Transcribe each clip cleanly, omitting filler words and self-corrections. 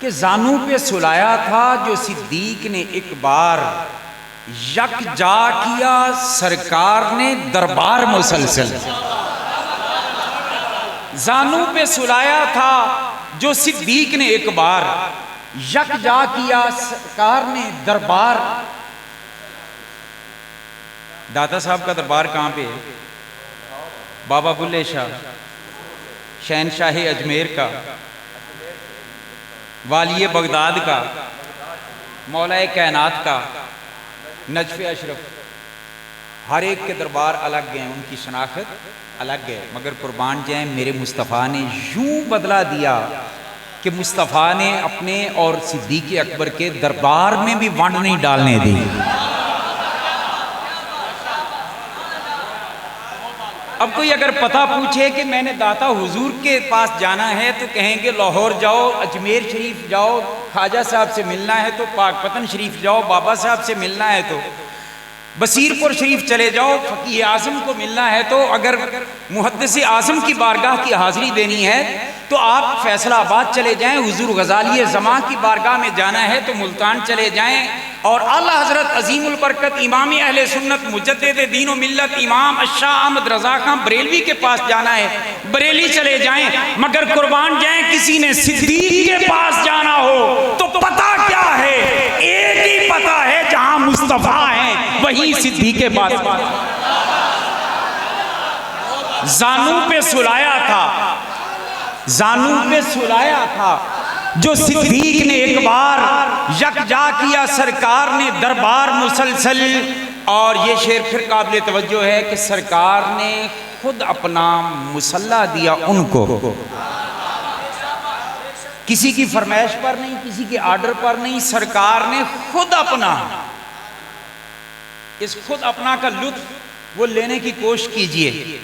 कि जानू पे सुलाया था जो सिद्दीक ने एक बार, यकजा किया सरकार ने दरबार मुसलसल। जानू पे सुलाया था जो सिद्दीक ने एक बार, यकजा किया सरकार ने दरबार। दाता साहब का दरबार कहाँ पे है? बाबा बुल्ले शाह, शहनशाह अजमेर का, वाली बगदाद का, मौलाए कायनात का, नजफ़ अशरफ, हर एक के दरबार अलग हैं, उनकी शनाख्त अलग है। मगर कुर्बान जाए मेरे मुस्तफ़ा ने यूं बदला दिया कि मुस्तफ़ा ने अपने और सिद्दीक़ अकबर के दरबार में भी वंड नहीं डालने दी। अब कोई अगर पता पूछे कि मैंने दाता हुजूर के पास जाना है तो कहेंगे लाहौर जाओ, अजमेर शरीफ जाओ, ख्वाजा साहब से मिलना है तो पाकपतन शरीफ जाओ, बाबा साहब से मिलना है तो बसीरपुर शरीफ चले जाओ, फ़कीह आज़म को मिलना है तो अगर मुहद्दिस आज़म की बारगाह की हाज़िरी देनी है तो आप फैसलाबाद चले जाएं, हुजूर गज़ाली ज़मां की बारगाह में जाना है तो मुल्तान चले जाएं, और आला हज़रत अज़ीमुल बरकत इमाम अहले सुन्नत मुजद्दिद दीन व मिल्लत इमाम शाह अहमद रज़ा खां बरेलवी के पास जाना है, बरेली चले जाएं। मगर कुर्बान जाएं किसी ने सिद्दीक़ के पास जाना हो तो पता क्या है? एक ही पता है, जहां मुस्तफ़ा हैं वहीं सिद्दीक़ के पास। जानू पे सुलाया था, जानू पे सुलाया था जो सिद्दीक ने एक बार, यकजा किया सरकार ने दरबार मुसलसल। और ये शेर फिर काबिल तवज्जो है कि सरकार ने खुद अपना मुसल्ला दिया उनको, किसी की फरमाइश पर नहीं, किसी के आर्डर पर नहीं, सरकार ने खुद अपना। इस खुद अपना का लुत्फ वो लेने की कोशिश कीजिए।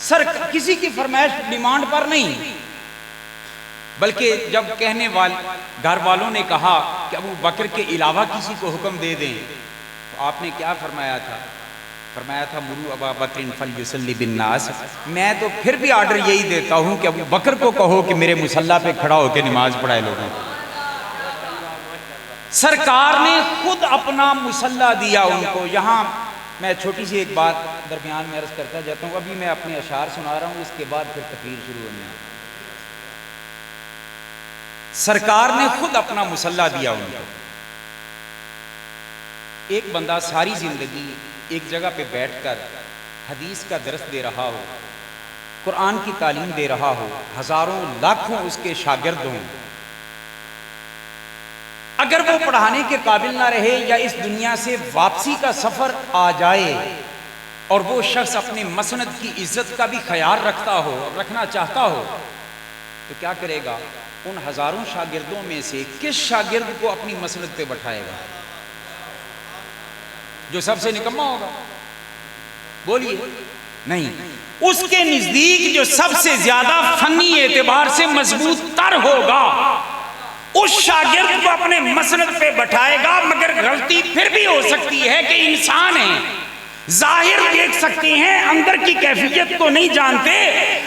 सर किसी की फरमाइश डिमांड पर नहीं, बल्कि जब कहने वाले घर वालों ने कहा कि अबू बकर के अलावा किसी को हुक्म दे दें तो आपने क्या फरमाया था? फरमाया था मुरू अबा बकरिन फलयुसल्ली बिन्नास। मैं तो फिर भी आर्डर यही देता हूं कि अबू बकर को कहो कि मेरे मुसल्ला पे खड़ा होकर नमाज पढ़ाए लोगों को। सरकार ने खुद अपना मुसल्ला दिया उनको। यहाँ मैं छोटी सी एक बात दरमियान में अर्ज करता जाता हूँ। अभी मैं अपने अशार सुना रहा हूँ, इसके बाद फिर तकरीर शुरू होनी है। सरकार ने खुद अपना मुसल्ला दिया उनको। एक बंदा सारी जिंदगी एक जगह पे बैठकर हदीस का दर्स दे रहा हो, कुरान की तालीम दे रहा हो, हजारों लाखों उसके शागिर्द हों, अगर वो पढ़ाने के काबिल ना रहे या इस दुनिया से वापसी का सफर आ जाए और वो शख्स अपने मसनद की इज्जत का भी ख्याल रखता हो, रखना चाहता हो, तो क्या करेगा? उन हजारों शागिर्दों में से किस शागिर्द को अपनी मसनद पे बैठाएगा? जो सबसे निकम्मा होगा? बोलिए। नहीं, उसके नजदीक जो सबसे ज्यादा फनी एतबार से मजबूत तर होगा उस शागिर्द को अपने मसनद पे बैठाएगा। मगर गलती फिर भी हो सकती है कि इंसान है, जाहिर देख सकते हैं, अंदर की कैफियत को नहीं जानते।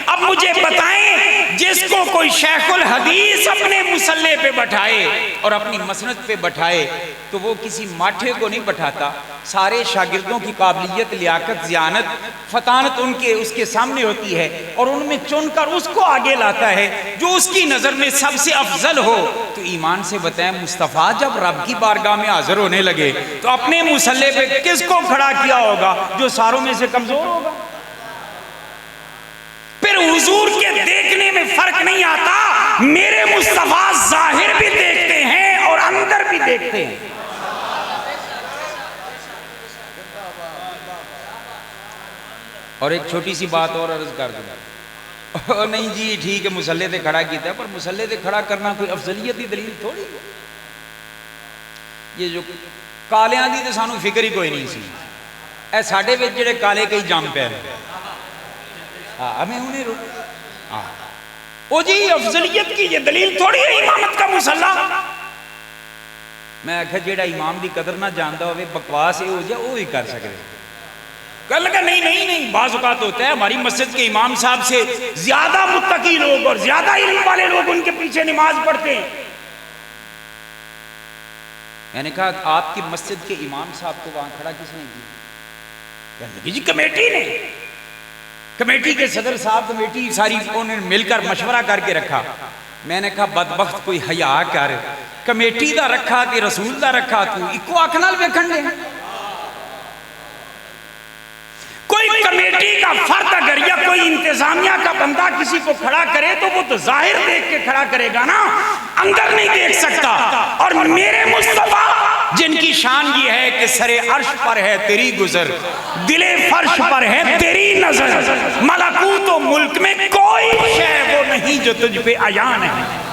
अब मुझे बताएं, जिसको कोई शेखुल हदीस अपने मुसल्ले पे बैठाए और अपनी मसनद पे बैठाए तो वो किसी माठे को नहीं बैठाता। सारे शागिर्दों की काबिलियत, लियाकत, ज़ियानत, फतानत उनके उसके सामने होती है और उनमें चुनकर उसको आगे लाता है जो उसकी नज़र में सबसे अफजल हो। तो ईमान से बताएं, मुस्तफ़ा जब रब की बारगाह में हाजिर होने लगे तो अपने मुसल्ले पे किसको खड़ा किया होगा? जो सारों में से कमजोर होगा। फिर हुजूर के देखने में फर्क नहीं आता। मेरे मुस्तफा जाहिर भी देखते हैं और अंदर भी देखते हैं। और एक छोटी सी बात और अर्ज कर दूंगा। नहीं जी ठीक है, मुसल्ले से खड़ा किया, पर मुसल्ले से खड़ा करना कोई अफजलियत की दलील थोड़ी। ये जो कालियां दी तो सानू फिक्र ही कोई नहीं सी। ए साडे विच जिहड़े काले कई जम पे हमें उन्हें ओ जी अफजलियत की ये दलील थोड़ी है इमामत का मुसल्ला। मैं आखिया जेड़ा इमाम की कदर ना जानता हो, बकवास ये हो जाए वो ही कर सकते। कल लगा नहीं नहीं नहीं, बाज़ औक़ात होता है हमारी मस्जिद के इमाम साहब से ज्यादा मुत्तकी लोग और ज्यादा इल्म वाले लोग उनके पीछे नमाज पढ़ते हैं। मैंने कहा आपकी मस्जिद के इमाम साहब को वहां खड़ा किसने किया? कहने जी कमेटी ने, कमेटी के सदर साहब, कमेटी सारी उन्होंने मिलकर मशवरा करके रखा। मैंने कहा बदबख्त कोई हया कर, कमेटी दा रखा कि रसूल दा रखा, तू इको अख नाल वेखण दे। कोई कमेटी का फर्द अगर या कोई इंतजामिया का बंदा किसी को खड़ा करे तो वो तो जाहिर देख के खड़ा करेगा ना, अंदर नहीं देख सकता। और मेरे मुस्तफा जिनकी शान ये है कि सरे अर्श पर है तेरी गुजर, दिले फर्श पर है तेरी नजर, मलकूत व मुल्क में कोई शय वो नहीं जो तुझ पे आया नहीं।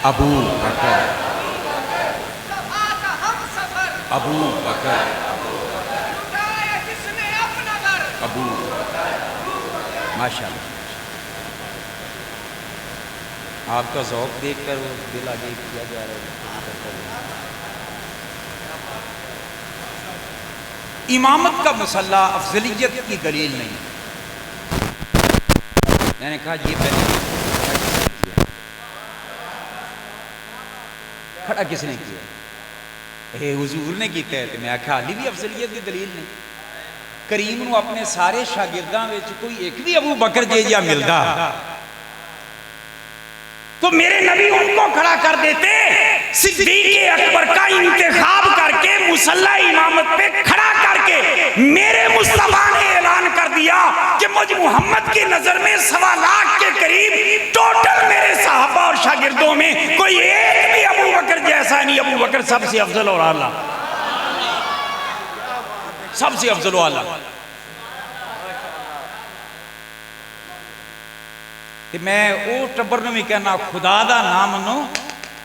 अबू बकर, अबू बकर, अबू, माशाअल्लाह। आपका ज़ौक़ देखकर वो दिल आगे किया जा रहा है। इमामत का मसला अफजलियत की दलील नहीं। मैंने कहा ये पहले खड़ा किसने किया? हुजूर ने किया। तो मैं आख्या हाली भी अफजलियत की दलील नहीं। करीम नूं अपने सारे शागिर्दां विच कोई एक भी अबू बकर जेहा मिलदा तो मेरे नबी उनको खड़ा कर देते। सिद्दीक़ अकबर का इंतखाब करके मुसल्ला इमामत पे खड़ा करके मेरे मुस्तफा ने ऐलान कर दिया कि मुझ मोहम्मद की नजर में 1.25 लाख के करीब टोटल मेरे सहाबा और शागिर्दों में कोई एक भी अबू बकर जैसा नहीं। अबू बकर सबसे अफजल और आला, सबसे अफजल और आला। ते मैं वो टब्बर नूं भी कहना खुदा दा नाम मनो,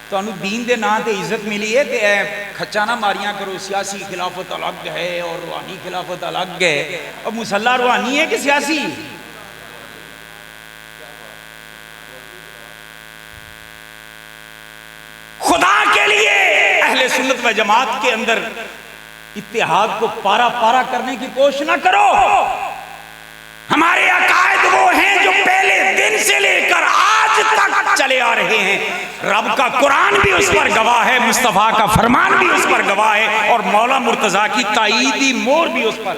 तुहानू दीन दे नाम ते इज्जत मिली है। ते खच्चा ना मारियां करो, सियासी खिलाफत अलग है और रूहानी खिलाफत अलग है। और मुसल्ला रूहानी है कि सियासी? खुदा के लिए अहले सुन्नत व जमात के अंदर इत्तेहाद को पारा पारा करने की कोशिश ना करो। हमारे अकायद वो हैं जो पहले दिन से लेकर आज तक चले आ रहे हैं। रब का कुरान भी उस पर गवाह है, मुस्तफा का फरमान भी उस पर गवाह है और मौला मुर्तजा की ताईदी मोहर भी उस पर।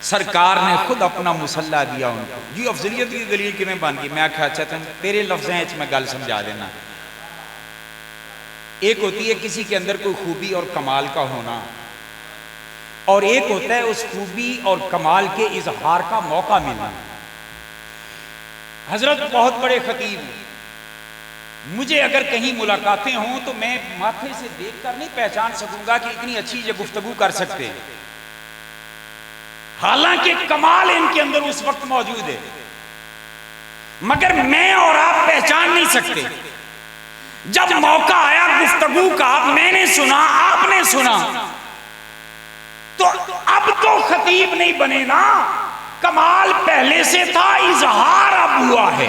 सरकार ने खुद अपना मुसल्ला दिया उनको। जी अफजलियत की दलील किवें बन गई? मैं आख्या अच्छा तुम तेरे लफ्ज़ें मैं गल समझा देना। एक होती है किसी के अंदर कोई खूबी और कमाल का होना, और एक होता है उस खूबी और कमाल के इजहार का मौका मिलना। हजरत बहुत बड़े खतीब, मुझे अगर कहीं मुलाकातें हों तो मैं माथे से देखकर नहीं पहचान सकूंगा कि इतनी अच्छी ये गुफ्तगू कर सकते हैं, हालांकि कमाल इनके अंदर उस वक्त मौजूद है, मगर मैं और आप पहचान नहीं सकते। जब मौका आया गुफ्तगू का, मैंने सुना, आपने सुना, तो अब तो खतीब नहीं बने ना, कमाल पहले से था, इजहार अब हुआ है।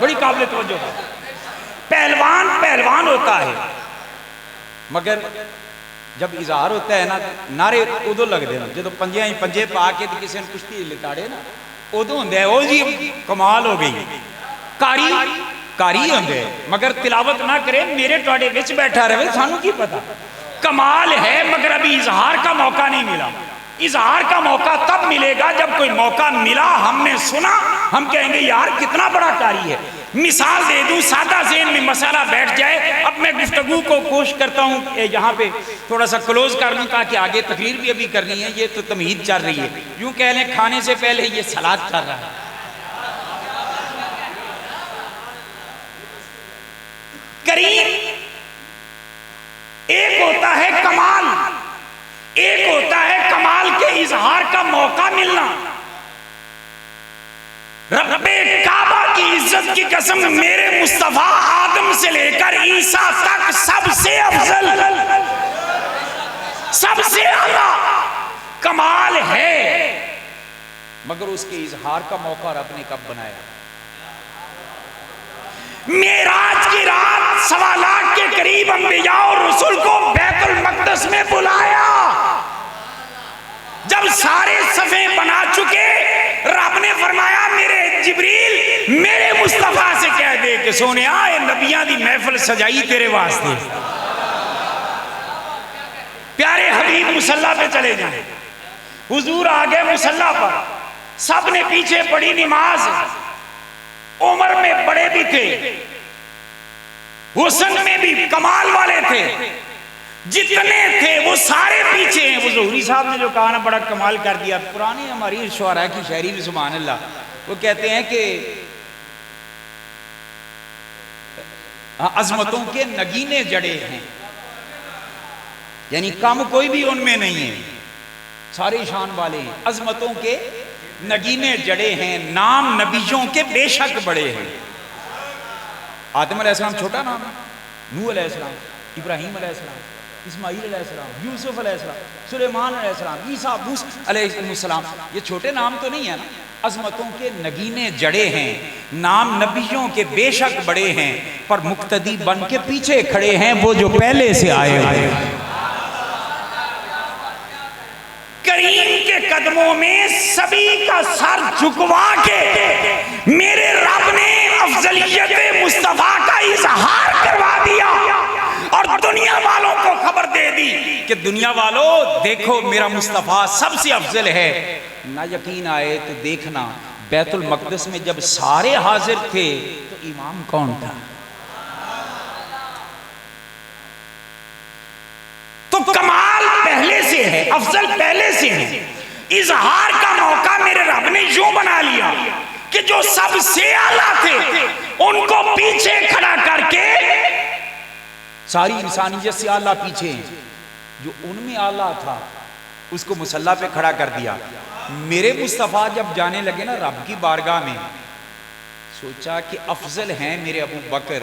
बड़ी काबिल तवज्जो है। पहलवान पहलवान होता है, मगर जब इजहार होता है ना, नारे उदो लगते हैं जो पंजे पंजे पा के किसी ने कुश्ती लिताड़े ना, उदो होंगे ओ जी कमाल हो गई। कारी कारी होंगे मगर तिलावत ना करे, मेरे तुहाडे विच बैठा रहे, सानू की पता। कमाल है मगर अभी इजहार का मौका नहीं मिला। इजहार का मौका तब मिलेगा जब कोई मौका मिला, हमने सुना, हम कहेंगे यार कितना बड़ा कारी है। मिसाल दे दूं, सादा ज़हन में मसाला बैठ जाए। अब मैं गुफ्तगू को कोशिश करता हूँ यहाँ पे थोड़ा सा क्लोज कर लूँ ताकि आगे तकरीर भी अभी करनी है। ये तो तमहीद चल रही है, यूँ कह लें खाने से पहले ये सलाद चल रहा है। करीम एक होता है कमाल, एक होता है कमाल के इजहार का मौका मिलना। रब्बे काबा की इज्जत की कसम, मेरे मुस्तफा आदम से लेकर ईसा तक सबसे अफजल, सबसे आला कमाल है। मगर उसके इजहार का मौका रब ने कब बनाया? मेराज की रात 1.25 लाख के करीब अंबिया और रसूल को बैतुल मक़दस में बुलाया। जब सारे सफ़े बना चुके, रब ने फरमाया मेरे जिब्रील मेरे मुस्तफा से कह दे कि सोने आए नबियां दी महफिल सजाई तेरे वास्ते, प्यारे हबीब मुसल्ला पे चले जाए। हुजूर आ गए मुसल्ला पर, सब ने पीछे पड़ी नमाज। उम्र में बड़े भी थे, हुस्न में भी कमाल वाले थे, जितने थे वो सारे पीछे हैं। वो ज़ोहरी साहब ने जो कहा ना बड़ा कमाल कर दिया। पुरानी हमारी शुआरा की शायरी में सुभान अल्लाह, वो कहते हैं कि अजमतों के नगीने जड़े हैं, यानी कम कोई भी उनमें नहीं है, सारे शान वाले हैं। अजमतों के नगीने जड़े हैं, नाम नबियों के बेशक बड़े हैं। आदम अलैहिस्सलाम छोटा नाम है, नूह अलैहिस्सलाम, इब्राहीम अलैहिस्सलाम, इस्माईल अलैहिस्सलाम, यूसुफ अलैहिस्सलाम, सुलेमान अलैहिस्सलाम, ईसा अलैहिस्सलाम, ये छोटे नाम तो नहीं है ना। अजमतों के नगीने जड़े हैं, नाम नबियों के बेशक बड़े हैं, पर मुक्तदी बन के पीछे खड़े हैं वो जो पहले से आए हुए। करीम के कदमों में सभी का सर झुकवा के मेरे रब ने अफजलियत मुस्तफा का इजहार करवा दिया और दुनिया वालों को खबर दे दी कि दुनिया वालों देखो मेरा मुस्तफा सबसे अफजल है। ना यकीन आए तो देखना, बैतुल मक़दस में जब सारे हाजिर थे तो इमाम कौन था? तो कमाल पहले से है, अफजल पहले से है। इजहार का मौका मेरे रब ने यूं बना लिया कि जो सबसे आला थे उनको पीछे खड़ा करके, सारी इंसानियत से आला पीछे, जो उनमें आला था उसको मुसल्ला पे खड़ा कर दिया। मेरे मुस्तफ़ा जब जाने लगे ना रब की बारगाह में, सोचा कि अफजल हैं मेरे अबू बकर,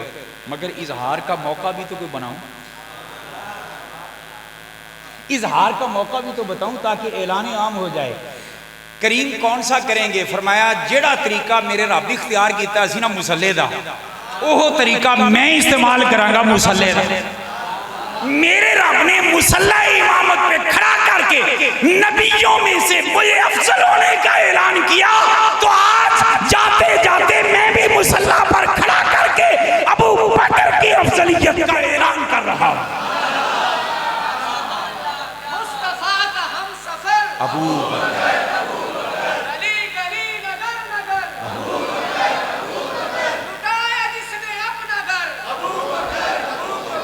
मगर इजहार का मौका भी तो कोई बनाऊं, इजहार का मौका भी तो बताऊं ताकि ऐलान आम हो जाए। करीम कौन सा करेंगे? फरमाया जेड़ा तरीका मेरे रब इख्तियार किया सी ना मुसल्ले दा, ओह तरीका मैं इस्तेमाल करांगा मुसल्ले दा। मेरे रब ने मुसल्ला इमामत पे खड़ा करके नबियों में से मुझे अफजल होने का ऐलान किया, तो आज जाते जाते मैं भी मुसल्ला पर खड़ा करके अबू बकर की अफजलियत का ऐलान कर रहा हूं। अबू बकर, गली गली नगर नगर, लुटाया जिसने अपना घर,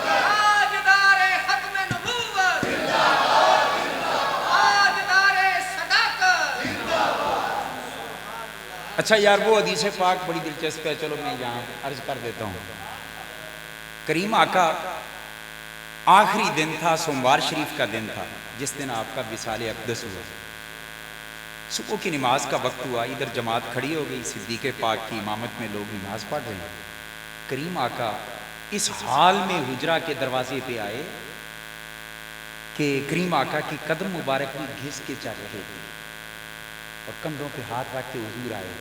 ताजदारे खत्म नबूवत, ताजदारे सदाकत। अच्छा यार वो हदीस पाक बड़ी दिलचस्प है, चलो मैं यहाँ अर्ज कर देता हूँ। करीम आका आखिरी दिन था, सोमवार शरीफ का दिन था, जिस दिन आपका विसाल अक़दस हुआ। सुबह की नमाज का वक्त हुआ, इधर जमात खड़ी हो गई, सिद्दीक़ पाक की इमामत में लोग नमाज पढ़ रहे हैं। करीम आका इस हाल में हुजरा के दरवाजे पे आए कि करीम आका की कदम मुबारक में घिस के चल रहे थे और कंधों पे हाथ रख के हुजूर आए।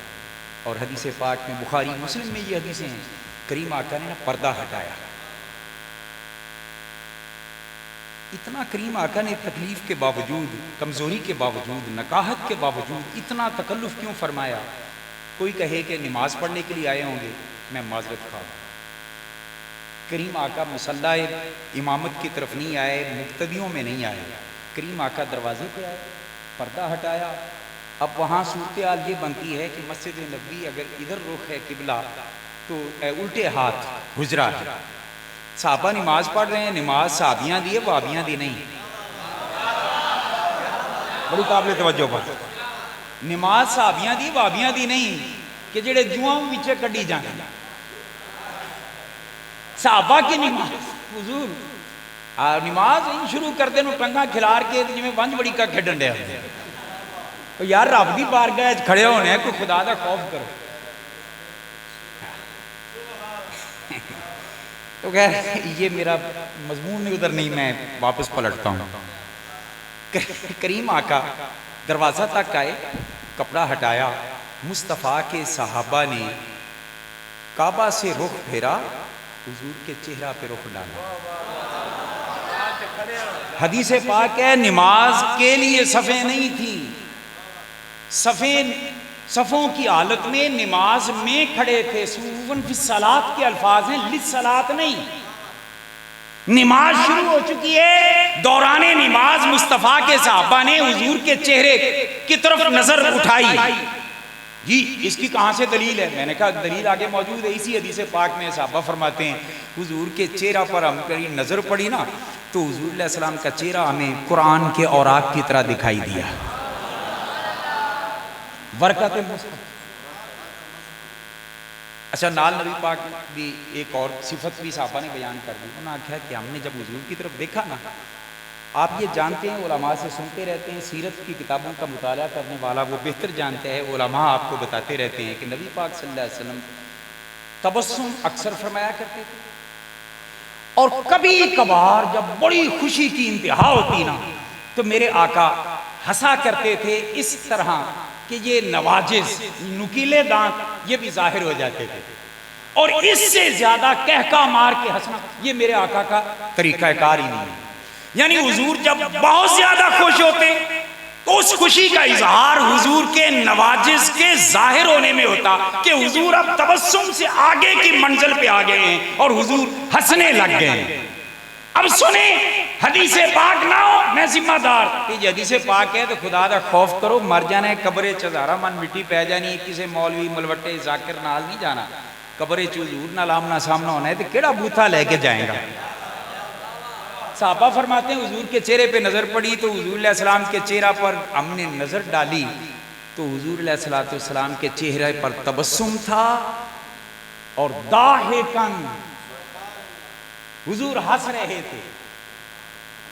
और हदीस पाक में, बुखारी मुस्लिम में ये हदीसें हैं, करीम आका ने ना पर्दा हटाया। इतना करीम आका ने तकलीफ के बावजूद, कमज़ोरी के बावजूद, नकाहत के बावजूद इतना तकल्लुफ़ क्यों फरमाया? कोई कहे कि नमाज पढ़ने के लिए आए होंगे, मैं माजरत खा। करीम आका मुसल्ला इमामत की तरफ नहीं आए, मुक्तदियों में नहीं आए, करीम आका दरवाजे पे आए, पर्दा हटाया। अब वहाँ सूरत हाल ये बनती है कि मस्जिद नबवी अगर इधर रुख है किबला तो उल्टे हाथ हुजरा है। साहबा नमाज पढ़ रहे हैं, नमाज साहबियाँ दी है, वाबियाँ दी नहीं। बड़ी काबिल तवज्जो बात, नमाज साहबियाँ दी, वाबियाँ दी नहीं कि जेड़े जुआं पीछे कड्डी जाए। साहबा की नमाज, हुजूर नमाज शुरू करते नु टंगा खिलार के जिवें वंज बड़ी का खेडन दिया। तो यार रब दी बारगाह खड़े होने, कोई खुदा दा खौफ करो। तो खैर ये मेरा मजमून नहीं, उधर नहीं, मैं वापस पलटता हूँ। करीम आका दरवाज़ा तक आए, कपड़ा हटाया, मुस्तफ़ा के सहाबा ने काबा से रुख फेरा, हुजूर के चेहरा पे रुख डाला। हदीस पाक है, नमाज के लिए सफ़े नहीं थी, सफ़ों की हालत में नमाज में खड़े थे। सुफ़न फी सलात के अल्फाज हैं, लिस सलात नहीं। नमाज शुरू हो चुकी है, दौराने नमाज मुस्तफ़ा के सहाबा ने हुजूर के चेहरे की तरफ नजर उठाई। जी इसकी कहां से दलील है? मैंने कहा दलील आगे मौजूद है। इसी हदीस पाक में सहाबा फरमाते हैं, हुजूर के चेहरा पर हम कहीं नजर पड़ी ना, तो हुजूर अलैहि सलाम का चेहरा हमें कुरान के औराक की तरह दिखाई दिया। बरकत मुस्तफ़ा। अच्छा, नाल नबी पाक भी एक और सिफत भी सहाबा ने बयान कर दी। उन्होंने आख्या कि हमने जब हुजूर की तरफ देखा ना, आप ये जानते हैं, उलमा से सुनते रहते हैं, सीरत की किताबों का मुताला करने वाला वो बेहतर जानते हैं, उलमा आपको बताते रहते हैं कि नबी पाक सल्लल्लाहु अलैहि वसल्लम तबस्सुम अक्सर फरमाया करते थे, और कभी कभार जब बड़ी खुशी की इंतहा होती ना, तो मेरे आका हंसा करते थे इस तरह कि ये नवाजिश, नुकीले दांत ये भी जाहिर हो जाते थे, और इससे ज्यादा कहका मार के हंसना ये मेरे आका का तरीका कार ही नहीं है। यानी हुजूर जब बहुत ज्यादा खुश होते तो उस खुशी का इजहार हुजूर के नवाजिश के जाहिर होने में होता कि हुजूर अब तबस्सुम से आगे की मंजिल पे आ गए हैं और हुजूर हंसने लग गए हैं। अब सुने, हदीसे पाक ना हो, मैं जिम्मेदार कि हदीसे पाक है तो खुदा दा खौफ करो, मर जाना है कब्रे च हज़ारा मन मिट्टी पै जानी, किसी मौलवी मलवटे जाकिर नाल नहीं जाना, कब्रे च हुजूर नाल आमना सामना होना है तो केड़ा बूथा लेके जाएगा। सहाबा फरमाते हैं, हुजूर के चेहरे पे नजर पड़ी तो हुजूर अलैहि सलाम के चेहरा पर हमने नजर डाली तो हुजूर अलैहि सलाम के चेहरे पर तबस्सुम था और दाहिकन, हुजूर हंस रहे थे।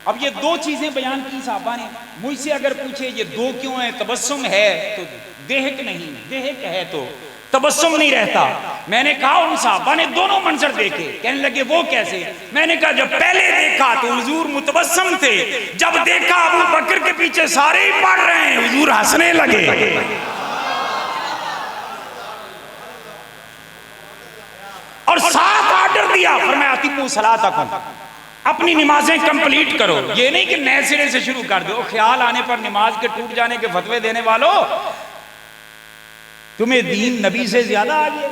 अब ये दो चीजें बयान की सहाबा ने। मुझसे अगर पूछे ये दो क्यों है, तबस्सुम है तो देहक नहीं, देहक है तो तबस्सुम नहीं रहता। मैंने कहा उन सहाबा ने दोनों मंजर देखे। कहने लगे वो कैसे? मैंने कहा जब पहले देखा तो हुजूर मुतबस्सम थे, जब देखा अबू बकर के पीछे सारे ही पढ़ रहे हैं, हुजूर हंसने लगे। और साथ आर्डर दिया, फरमाया अतिमु सलातकुम, अपनी नमाजें कंप्लीट करो। ये नहीं कि नए सिरे से शुरू कर दो। ख्याल आने पर नमाज के टूट जाने के फतवे देने वालों, तुम्हें दीन नबी से ज्यादा आ गया।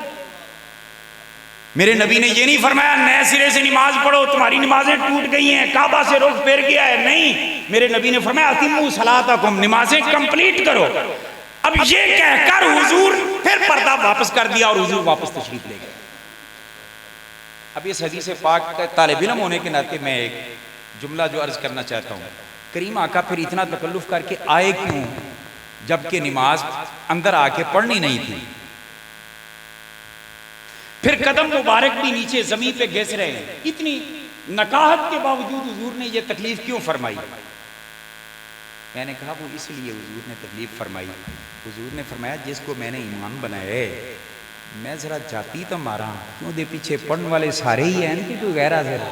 मेरे नबी ने ये नहीं फरमाया नए सिरे से नमाज पढ़ो, तुम्हारी नमाजें टूट गई हैं, काबा से रुख फेर गया है। नहीं, मेरे नबी ने फरमाया अतिमु सलातकुम, नमाजें कंप्लीट करो। अब ये कहकर हुजूर फिर पर्दा वापस कर दिया और हुजूर वापस तशरीफ ले गए। अब इस हदीस पाक का तालिब इल्म होने के नाते मैं एक जुमला जो अर्ज करना चाहता हूँ, करीम आका फिर इतना तकल्लुफ करके आए क्यों जबकि नमाज अंदर आके पढ़नी नहीं थी? फिर कदम मुबारक भी नीचे जमीन पे घिस रहे हैं। इतनी नकाहत के बावजूद हुजूर ने यह तकलीफ क्यों फरमाई? मैंने कहा वो इसलिए हुजूर ने तकलीफ फरमाई, हुजूर ने फरमाया जिसको मैंने ईमान बनाया है मैं जरा जाती तो मारा, क्यों दे पीछे पढ़ने वाले सारे ही हैं कि कोई गैर हाजिर।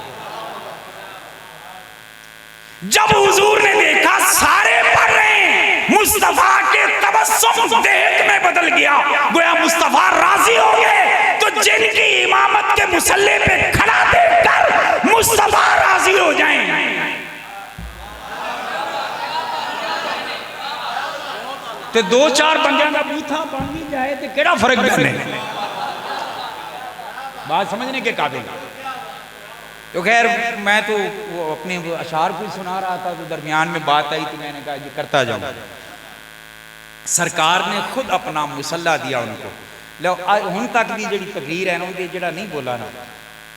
जब हुजूर ने देखा सारे पढ़ रहे हैं, मुस्तफा के तबस्सुम देहक में बदल गया, गोया मुस्तफा राजी हो गए। तो जिनकी इमामत के मुसल्ले पे खड़ा देखकर मुस्तफा राजी हो जाएं, तो दो चार बंदियां का बूथा बन भी जाए तो केड़ा फर्क पड़ने। बात समझने के काबिल। तो खैर मैं तो अपने अशार को सुना रहा था तो दरमियान में बात आई तो मैंने कहा ये करता जाऊं। सरकार ने खुद अपना मुसल्ला दिया उनको। लो हुण तक की जी तकरीर है ना उनके जरा नहीं बोला ना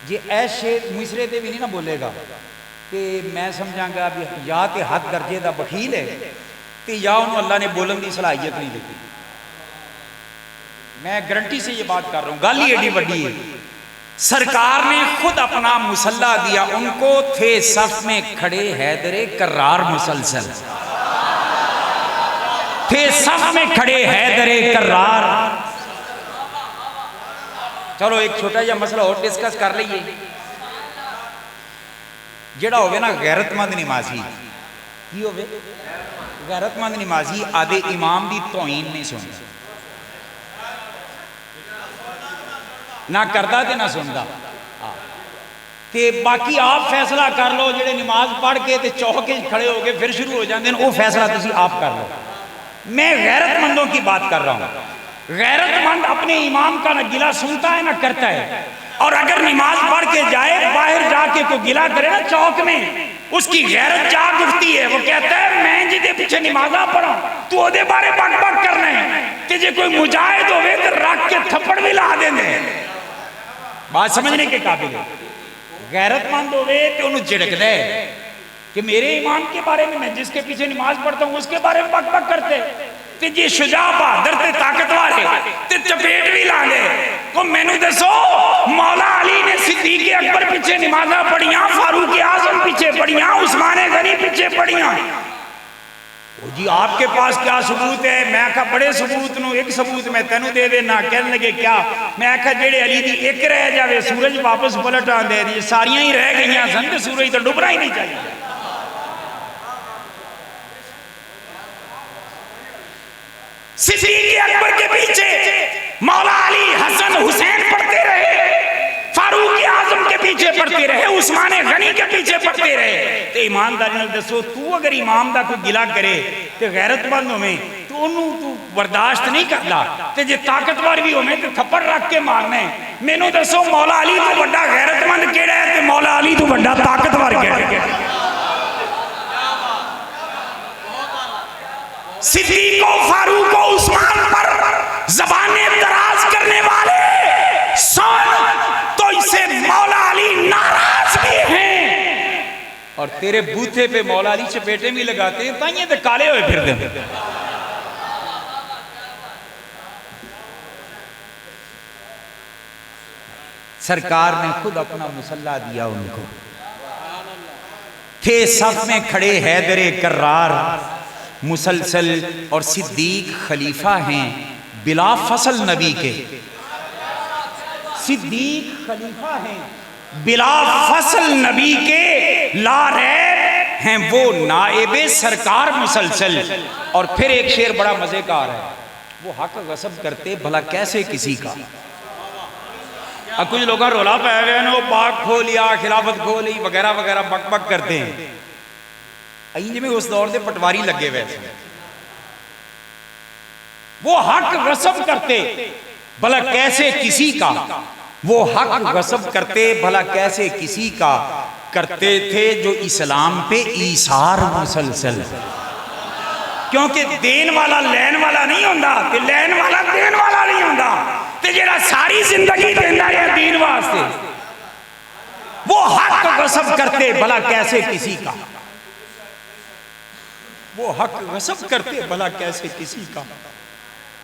जे ऐशे मुसरे ते भी नहीं ना बोलेगा तो मैं समझांगा भी या तो हद दर्जे का बखील है तो या उन्होंने अल्लाह ने बोलन की सलाहियत नहीं दी। मैं गारंटी से ये बात कर रहा हूँ, गल ही एडी बड़ी है। सरकार ने खुद अपना मुसल्ला दिया उनको, थे सफ में खड़े हैदरे कर्रार मुसलसल, थे सफ में खड़े हैदरे कर्रार। चलो एक छोटा सा मसला और डिस्कस कर लीजिए। जेड़ा होवे ना गैरतमंद नमाजी की होवे, गैरतमंद नमाजी आदे इमाम की तौहीन नहीं सुनता, ना करता ते ना सुनता। ते बाकी आप फैसला कर लो, जेडे नमाज पढ़ के ते चौक खड़े हो गए फिर शुरू हो जाते हैं, वो फैसला तुसी आप कर लो। मैं गैरतमंदों की बात कर रहा हूँ। गैरतमंद अपने इमाम का ना गिला सुनता है ना करता है, और अगर नमाज पढ़ के जाए बाहर जाके कोई गिला करे ना चौक में, उसकी गैरत जाग उठती है। वो कहता है मैं जिदे पीछे नमाजा पढ़ा तू ओदे बारे बक बक करना है, कि जे कोई मुजाहिद होवे तो रख के थप्पड़ भी ला देंगे। बात समझने के काबिल है। गैरतमंद होवे तो उन्हें झिड़कदा है कि मेरे इमाम के बारे में, मैं जिसके पीछे नमाज पढ़ता हूँ उसके बारे में बक बक करते, ते जे शुजा बहादुर ते ताकतवर है ते चपेट भी ला ले। को मैनू दसो मौला अली ने सिद्दीक अकबर पीछे नमाजा पढ़िया, फारूक आजम पीछे पढ़िया, उस्मान गनी पीछे पढ़िया। जी आपके पास क्या सबूत है? मैं आखा बड़े सबूत नो, एक सबूत मैं तेनू दे देना। कहने लगे क्या? मैं आखा जेड़े अली दी एक रह जावे सूरज वापस पलट आंदे, दी सारियां ही रह गई सन ते सूरज तो डुबना ही नहीं चाहिए। सिद्दीक अकबर के पीछे मौला अली हसन हुसैन पढ़ते रहे, फारूक आजम के पीछे पढ़ते रहे, उस्मान गनी के पीछे पढ़ते रहे। तो ईमानदारी नाल दसो, तू अगर इमाम दा कोई गिला करे तो गैरतमंद होवे तो उन्होंने तू बर्दाश्त नहीं करता, ते जे ताकतवर भी होवे तो थप्पड़ रख के मारना है। मैनू दसो मौला अली तो बड़ा गैरतमंद केड़ा है ते मौला अली तो बड़ा ताकतवर केड़ा है? सिद्दीक फारूक उस्मान पर ज़बाने दराज करने वाले सुन, तो इसे मौला अली नाराज भी हैं, और तेरे बूथे पे मौला अली चपेटे भी लगाते हैं, ताइये तो काले हुए फिरते हैं। सरकार ने खुद अपना मुसल्ला दिया उनको, थे सफ में खड़े हैदरे कर्रार मुसलसल, और सिद्दीक खलीफा हैं बिला फसल नबी के। सिद्दीक खलीफा हैं बिला फसल नबी के, ला रैब हैं वो नाएबे सरकार मुसलसल। और फिर एक शेर बड़ा मजेदार है, वो हक गसब करते भला कैसे किसी का। अब कुछ लोग रोला पाया गया ना, वो बाग खो लिया, खिलाफत खो ली वगैरह वगैरह बक बक करते हैं। जिमें उस दौर के पटवारी लगे हुए, वो हक गसब करते भला कैसे किसी का, वो हक गसब करते भला कैसे किसी का, करते थे जो इस्लाम पे ईसार मुसलसल। क्योंकि देन वाला लैन वाला नहीं होता, ते लैन वाला देन वाला नहीं होता, ते जेड़ा सारी जिंदगी देंदा है दीन वास्ते, वो हक गसब करते भला कैसे किसी का, वो हक गसब करते भला कैसे किसी का,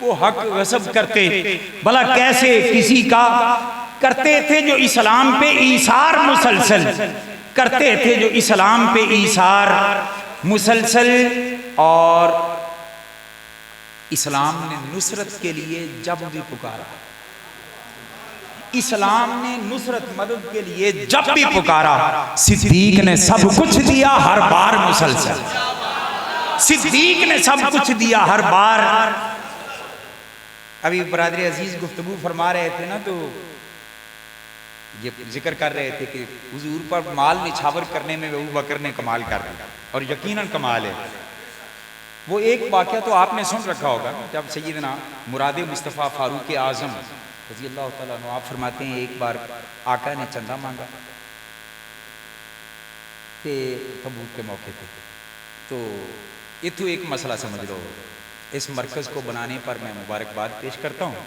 वो हक गसब करते भला कैसे किसी का, करते थे जो इस्लाम पे ईसार मुसलसल, करते थे जो इस्लाम पे ईसार मुसलसल। और इस्लाम ने नुसरत के लिए जब भी पुकारा, इस्लाम ने नुसरत मदद के लिए जब भी पुकारा, सिद्दीक ने सब कुछ दिया हर बार मुसलसल। सिद्दीक ने सब कुछ दिया हर बार। अभी बरादरी अजीज गुफ्तगू फरमा रहे थे ना, तो ये जिक्र कर रहे थे कि हुजूर पर माल निछावर करने में अबू बकर ने कमाल कर दिया, और यकीनन कमाल है। वो एक वाक़या तो आपने सुन रखा होगा, जब सैयदना मुराद मुस्तफ़ा फारूक आज़म रज़ी अल्लाह तआला अन्हु, आप फरमाते हैं एक बार आका ने चंदा मांगा थे तबूक के मौके पे। तो इतू एक मसला समझ लो, इस मरकज़ को बनाने पर मैं मुबारकबाद पेश करता हूँ।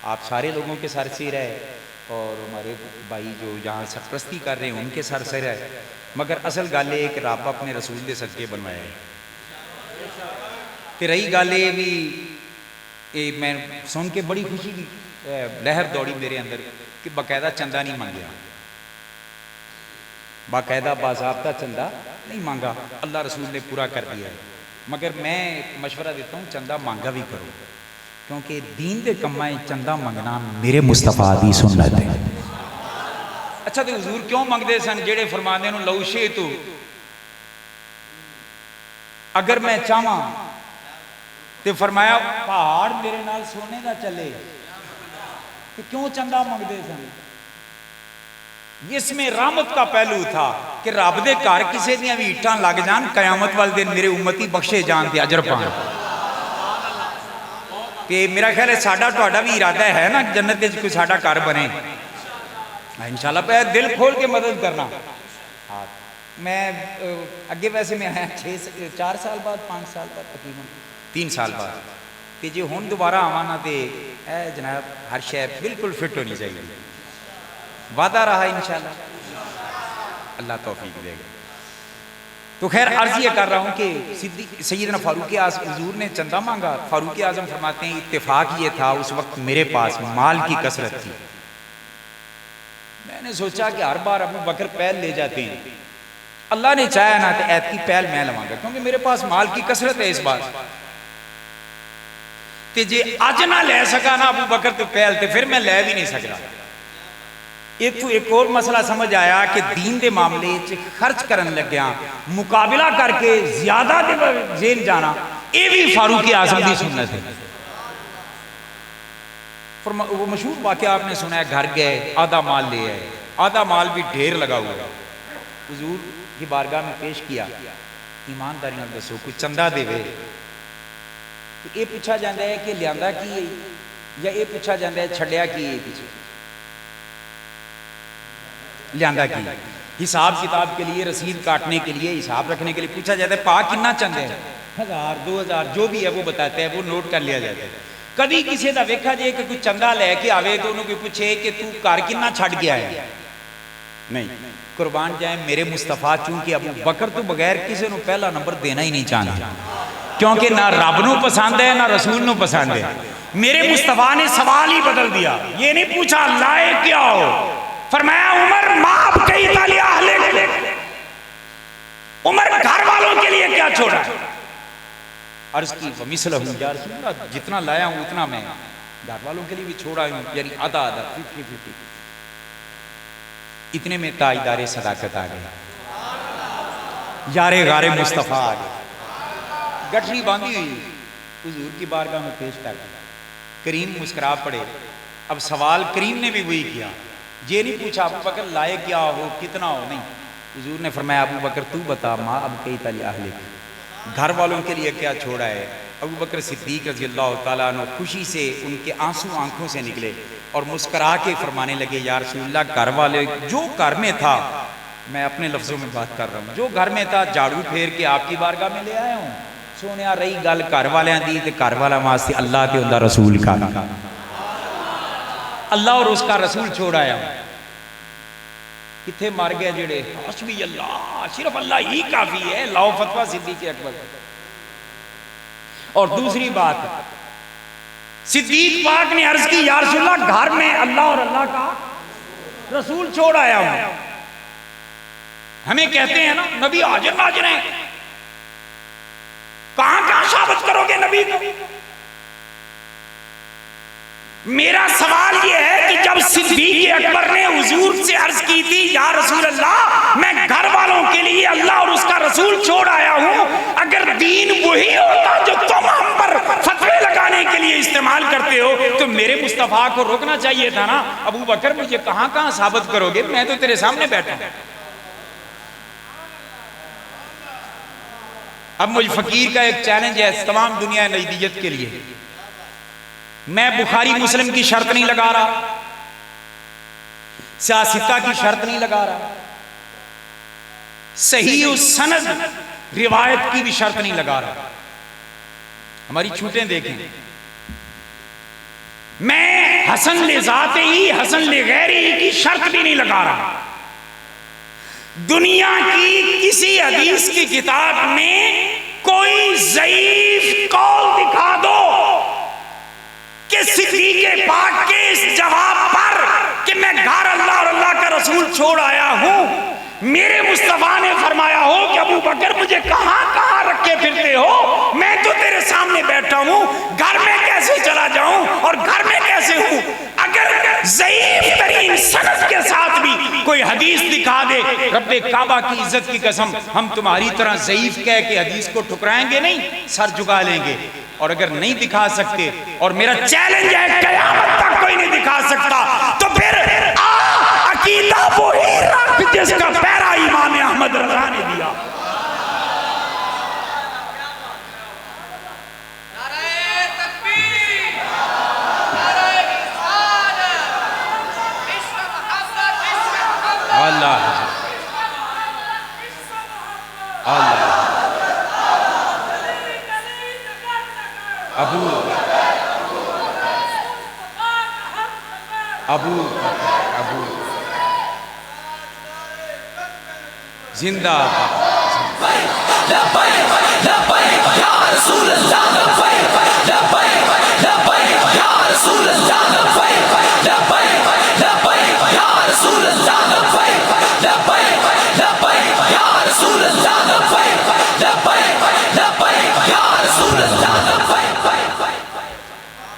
आप सारे लोगों के सर से रहे, और हमारे भाई जो यहाँ सरप्रस्ती कर रहे हैं उनके सर से रहे, मगर असल गल एक रब अपने रसूल के सदके बनवाया है। तो रही गल ये भी, मैं सुन के बड़ी खुशी की लहर दौड़ी मेरे अंदर कि बाकायदा चंदा नहीं मांगया, बाकायदा बाज़ाब्ता चंदा नहीं मांगा, अल्लाह रसूल ने पूरा कर दिया है। मगर मैं मशवरा देता हूँ चंदा मांगा भी करो, क्योंकि दीन के कम्मा चंदा मंगना मेरे मुस्तफा दी सुन्नत है। अच्छा, तो हुजूर क्यों मंगते सन? जेड़े फरमाते हैं लौशे तू अगर मैं चाहवा तो फरमाया पहाड़ मेरे नाल सोने का चले तो क्यों चंदा मंगते सन। इसमें रहमत का पहलू था कि रब दे घर किसी दियां भी ईटां लग जान, कयामत वाले दिन मेरे उम्मती बख्शे जान ते अजर पान। कि मेरा ख्याल है साडा तुहाडा भी इरादा है ना जन्नत में कोई साडा घर बने इंशाल्लाह। पे दिल खोल के मदद करना। हाँ मैं अगे वैसे मैं आया 4 साल बाद 5 साल बाद तकरीबन 3 साल बाद कि जो हुण दोबारा आवा ना तो जनाब हर शय बिल्कुल फिट होनी चाहिए। वादा रहा इंशाल्लाह, अल्लाह तौफीक देगा। तो खैर अर्ज ये कर रहा हूँ कि सैयदना फारूक आज़म हुजूर ने चंदा मांगा। फारूक आज़म फरमाते हैं इत्तेफाक ये था उस वक्त मेरे पास माल की कसरत थी। मैंने सोचा कि हर बार अबू बकर पहल ले जाते हैं, अल्लाह ने चाहा ना तो ऐतकी पहल मैं लवांगा क्योंकि मेरे पास माल की कसरत है। इस बार ते जे अज ना लै सका ना अबू बकर तो पहल तो फिर मैं लै भी नहीं सकता। एक और मसला समझ आया कि दीन के मामले खर्च करन लग्या मुकाबला करके ज्यादा जेल जाना यह भी फारूक आज़म की सुन्नत है। वो मशहूर वाकया आपने सुना है, घर गए आधा माल ले आए, आधा माल भी ढेर लगा हुआ हुजूर की बारगाह में पेश किया। ईमानदारी नाल दसो कोई चंदा देवे तो ये पूछा जाता है कि लियांदा की या ये पूछा जाता है छड्या की पीछे लियांदा की। हिसाब किताब के लिए रसीद काटने के लिए हिसाब रखने के लिए पूछा जाता है पा कितना चंदे 1000 2000 जो भी है वो बताते हैं, वो नोट कर लिया जाता है। कभी किसी का वेखा जाए कि कोई चंदा लैके आवे तो उन्होंने पूछे कि तू घर कितना छड़ गया है, नहीं कुर्बान जाए मेरे मुस्तफा चूंकि अबू बकर तो बगैर किसी को पहला नंबर देना ही नहीं चाहता क्योंकि ना रब नूं पसंद है ना रसूल नूं पसंद है। मेरे मुस्तफा ने सवाल ही बदल दिया, ये नहीं पूछा लाए क्या हो, फरमाया उमर माफ कई उमर घर वालों के लिए क्या छोड़ा। अर्ज की मिसलहू या रसूल अल्लाह जितना लाया हूं उतना मैं घर वालों के लिए भी छोड़ा हूं, यानी आधा आधा 50-50। इतने में ताजदारे सदाकत आ गए, यारे गारे मुस्तफा आ गए, गठरी बांधी हुई हुजूर की बारगाह में पेश कर दिया। करीम मुस्कुरा पड़े। अब सवाल करीम ने भी वही किया, ये नहीं पूछा अबू बकर लाए क्या हो कितना हो, नहीं हुजूर ने फरमाया अबू बकर तू बता माँ अब कई तली आहले घर वालों के लिए क्या छोड़ा है। अबू बकर सिद्दीक रज़ी अल्लाह ताला अन्हु खुशी से उनके आंसू आंखों से निकले और मुस्करा के फरमाने लगे या रसूलल्लाह घर वाले जो घर में था, मैं अपने लफ्ज़ों में बात कर रहा हूँ, जो घर में था झाड़ू फेर के आपकी बारगाह में ले आया हूँ। सोने रही गल घर वालियां दी ते घर वाला वास्ते अल्लाह ते उनदा रसूल का अल्लाह और उसका रसूल छोड़ आया। किथे मर गए जेड़े हस्बी अल्लाह, सिर्फ अल्लाह ही काफी है, लाओ फतवा सिद्दीक अकबर। और दूसरी बात सिद्दीक पाक ने अर्ज की या रसूलल्लाह घर में अल्लाह और अल्लाह का रसूल छोड़ आया हूं। हमें कहते हैं ना नबी हाजिर नाजिर हैं, कहां कहां साबित करोगे नबी को। मेरा सवाल यह है कि जब सिद्दीक अकबर ने हुजूर से अर्ज की थी या रसूल अल्लाह मैं घर वालों के लिए अल्लाह और उसका रसूल छोड़ आया हूं, अगर दीन वही होता जो तुम हम पर फतवे लगाने के लिए इस्तेमाल करते हो तो मेरे मुस्तफा को रोकना चाहिए था ना। अबू बकर मुझे कहां कहां साबित करोगे, मैं तो तेरे सामने बैठा हूं। अब मुझे फकीर का एक चैलेंज है तमाम दुनिया नजदीयत के लिए। मैं बुखारी मुस्लिम की शर्त नहीं लगा रहा, सियासिता की शर्त नहीं लगा रहा, सही उस सनद रिवायत की भी शर्त नहीं लगा रहा। हमारी छूटें देखें, मैं हसन ले जाते ही हसन ले गैरी की शर्त भी नहीं लगा रहा। दुनिया की किसी हदीस की किताब में कोई ज़ईफ कौल दिखा दो कि सिद्दीक़ पाक के इस जवाब पर कि मैं घर अल्लाह और अल्लाह का रसूल छोड़ आया हूं, मेरे मुस्तफा ने फरमाया हो कि अबू बकर मुझे कहां कहां रखे फिरते हो, मैं तो तेरे सामने बैठा हूं, घर में कैसे चला जाऊं और घर में कैसे हूं। अगर ज़ईफ तरीन सनद के साथ भी कोई हदीस दिखा दे, रब्बे काबा की इज्जत की कसम हम तुम्हारी तरह ज़ईफ कह के हदीस को ठुकराएंगे नहीं, सर झुका लेंगे। और अगर नहीं दिखा सकते, और मेरा चैलेंज है क़यामत तक कोई नहीं दिखा सकता, तो फिर अकीदा वही रख जिसका पैरा इमाम अहमद रज़ा ने दिया। अल्लाह अल्लाह अबू अबू अबू जिंदा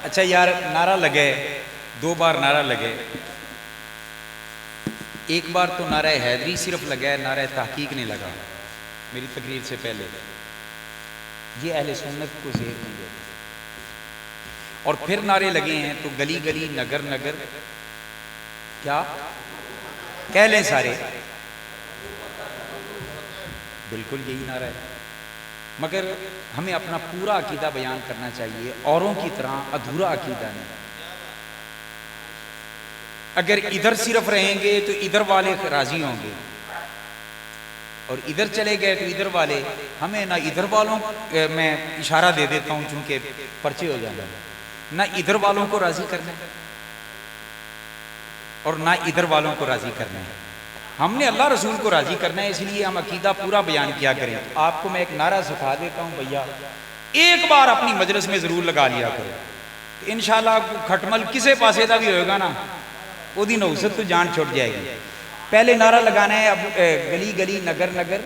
अच्छा यार, नारा लगे, 2 बार नारा लगे। एक बार तो नारा हैदरी सिर्फ लगा है, नारा तहकीक नहीं लगा मेरी तकरीर से पहले। ये अहले सुन्नत को ज़ेर नहीं देते। और फिर नारे लगे हैं तो गली गली नगर नगर, क्या कह लें सारे, बिल्कुल यही नारा है। मगर हमें अपना पूरा अकीदा बयान करना चाहिए, औरों की तरह अधूरा अकीदा नहीं। अगर इधर सिर्फ रहेंगे तो इधर वाले राजी होंगे, और इधर चले गए तो इधर वाले, हमें ना इधर वालों, मैं इशारा दे देता हूं चूंकि पर्चे हो जाएंगे, ना इधर वालों को राजी करना है और ना इधर वालों को राजी करना है। हमने अल्लाह रसूल को राजी करना है, इसलिए हम अकीदा पूरा बयान किया करें। तो आपको मैं एक नारा सिखा देता हूं भैया, एक बार अपनी मजलिस में जरूर लगा लिया करो, तो इंशाल्लाह खटमल किसे पासे का भी होगा ना, ओदी नौसत तो जान छुट जाएगी। पहले नारा लगाना है अब गली गली नगर नगर,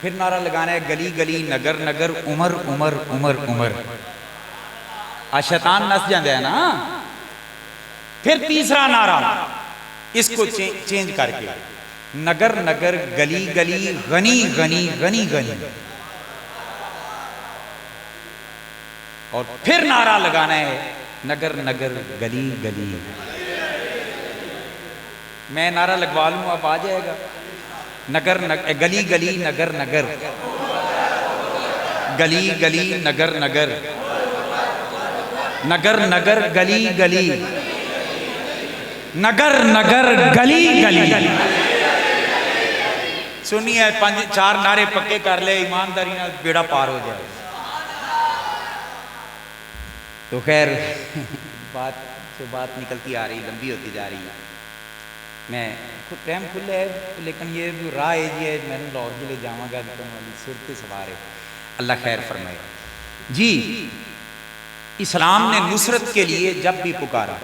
फिर नारा लगाना है गली गली नगर नगर, उमर उमर उमर उमर। आज शैतान नस जाता है ना। फिर तीसरा नारा इसको चेंज करके नगर नगर गली गली गनी गनी गनी गनी, और फिर नारा लगाना है नगर नगर गली गली। मैं नारा लगवा लूं, अब आ जाएगा। नगर गली गली नगर नगर, गली गली नगर नगर, नगर नगर गली गली, नगर नगर गली गली। सुनिए, 5-4 नारे पक्के कर ले, ईमानदारी ना बेड़ा पार हो जाए। तो खैर बात निकलती आ रही, लंबी होती जा रही है। मैं खुद टाइम खुले है, लेकिन ये राह है जी, मैंने लाहौर के लिए जावागा वाली सूरत सवार है। अल्लाह खैर फरमाए जी। इस्लाम ने नुसरत के लिए जब भी पुकारा,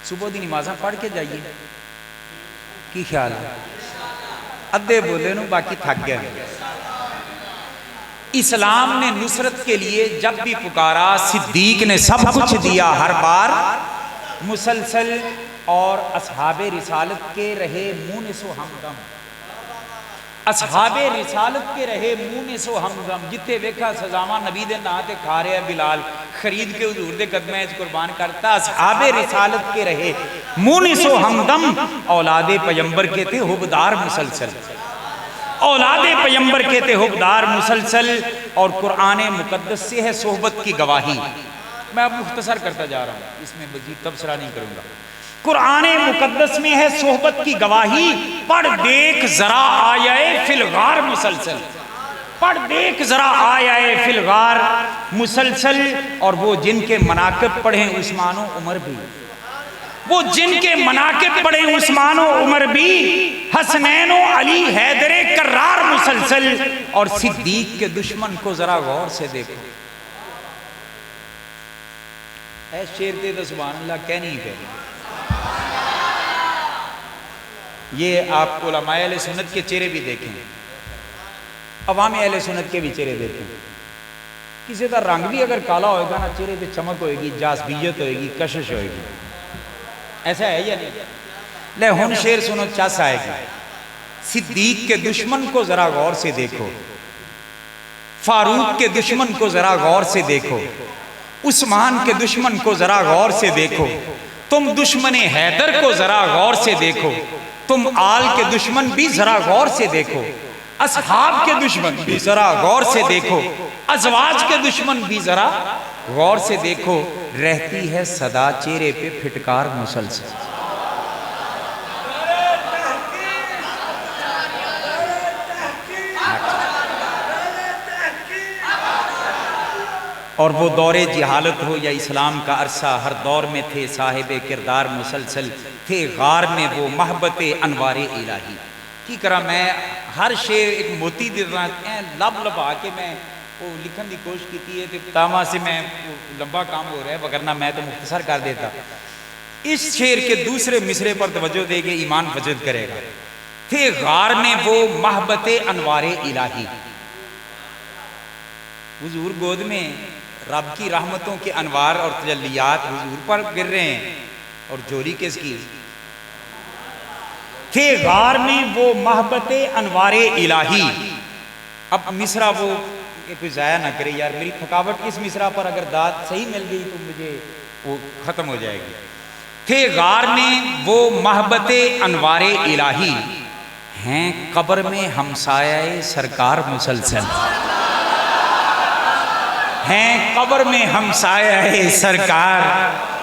सुबह दी नमाज़ा पढ़ के जाइए, की ख्याल है? अद्धे बोले नु बाकी थक गए। इस्लाम ने नुसरत के लिए जब भी पुकारा, सिद्दीक ने सब कुछ दिया हर बार, मुसलसल, और असहाबे रिसालत के रहे मुनिसो हमदम, असहाबे रिसालत के रहे मुनिसो हमदम। जिथे वेखा सजावा नबी दे नां ते खा रहा बिलाल, खरीद के हुजूर दे कदमां च कुर्बान करता। असहाबे रिसालत के रहे मुनिसो हमदम, औलादे पैगंबर के थे हुबदार मुसलसल, औलादे पैगंबर के थे हुबदार मुसलसल। और कुरान मुकद्दस से है सोहबत की गवाही। मैं अब मुख्तसर करता जा रहा हूँ, इसमें मजीद तबसरा नहीं करूंगा। कुरान मुकद्दस में है सोहबत की गवाही, पढ़ देख जरा आयाए फिलगार मुसलसल, पढ़ देख जरा आयाए फिलगार मुसलसल। और वो जिनके मनाकिब पढ़े उस्मान उमर भी, वो जिनके मनाकिब पढ़े उस्मान उमर भी, हसनैन अली हैदरे कर्रार मुसलसल। और सिद्दीक के दुश्मन को जरा गौर से देखो, ऐ शेर दे तो सुभान अल्लाह कह नहीं कह। ये आप उलमाए अहले सुन्नत के चेहरे भी देखें, अवाम अहले सुन्नत के भी चेहरे देखें। किसी का रंग भी अगर काला होएगा ना, चेहरे पे चमक होएगी, जासबियत होएगी, कशिश होएगी। ऐसा है या नहीं? ले हुन शेर सुनो चस आएगी। सिद्दीक के दुश्मन को जरा गौर से देखो, फारूक के दुश्मन को जरा गौर से देखो, उस्मान के दुश्मन को जरा गौर से देखो, तुम दुश्मन हैदर को जरा गौर से देखो, तुम आल के दुश्मन भी जरा गौर से देखो, असहाब के दुश्मन भी जरा गौर से देखो, अजवाज के दुश्मन भी जरा गौर से देखो, रहती है सदा चेहरे पे फिटकार मुसलसल। और वो दौरे जिहालत हो या इस्लाम का अरसा, हर दौर में थे साहिब किरदार मुसलसल, थे गार में वो महबत अनवार इलाही। की करा मैं हर शेर एक मोती दे रहा लब लबा के मैं वो लिखन की कोशिश की है, तामा से मैं लंबा काम हो रहा है, वगरना मैं तो मुख्तसर कर देता। इस शेर के दूसरे मिसरे पर तवज्जो देके ईमान वजद करेगा। थे गार में वो महबत अनवार इलाही, हुजूर गोद में रब की रहमतों के अनवार और तजल्लियात हुजूर पर गिर रहे हैं, और जोरी किसकी? थे गार में वो महबत अनवारे इलाही। अब मिसरा वो कोई ज़ाया ना करे यार, मेरी थकावट इस मिसरा पर अगर दाद सही मिल गई तो मुझे वो ख़त्म हो जाएगी। थे गार में वो महबत अनवारे इलाही, हैं कब्र में हमसाये सरकार मुसलसल, हैं कब्र में हमसाये सरकार।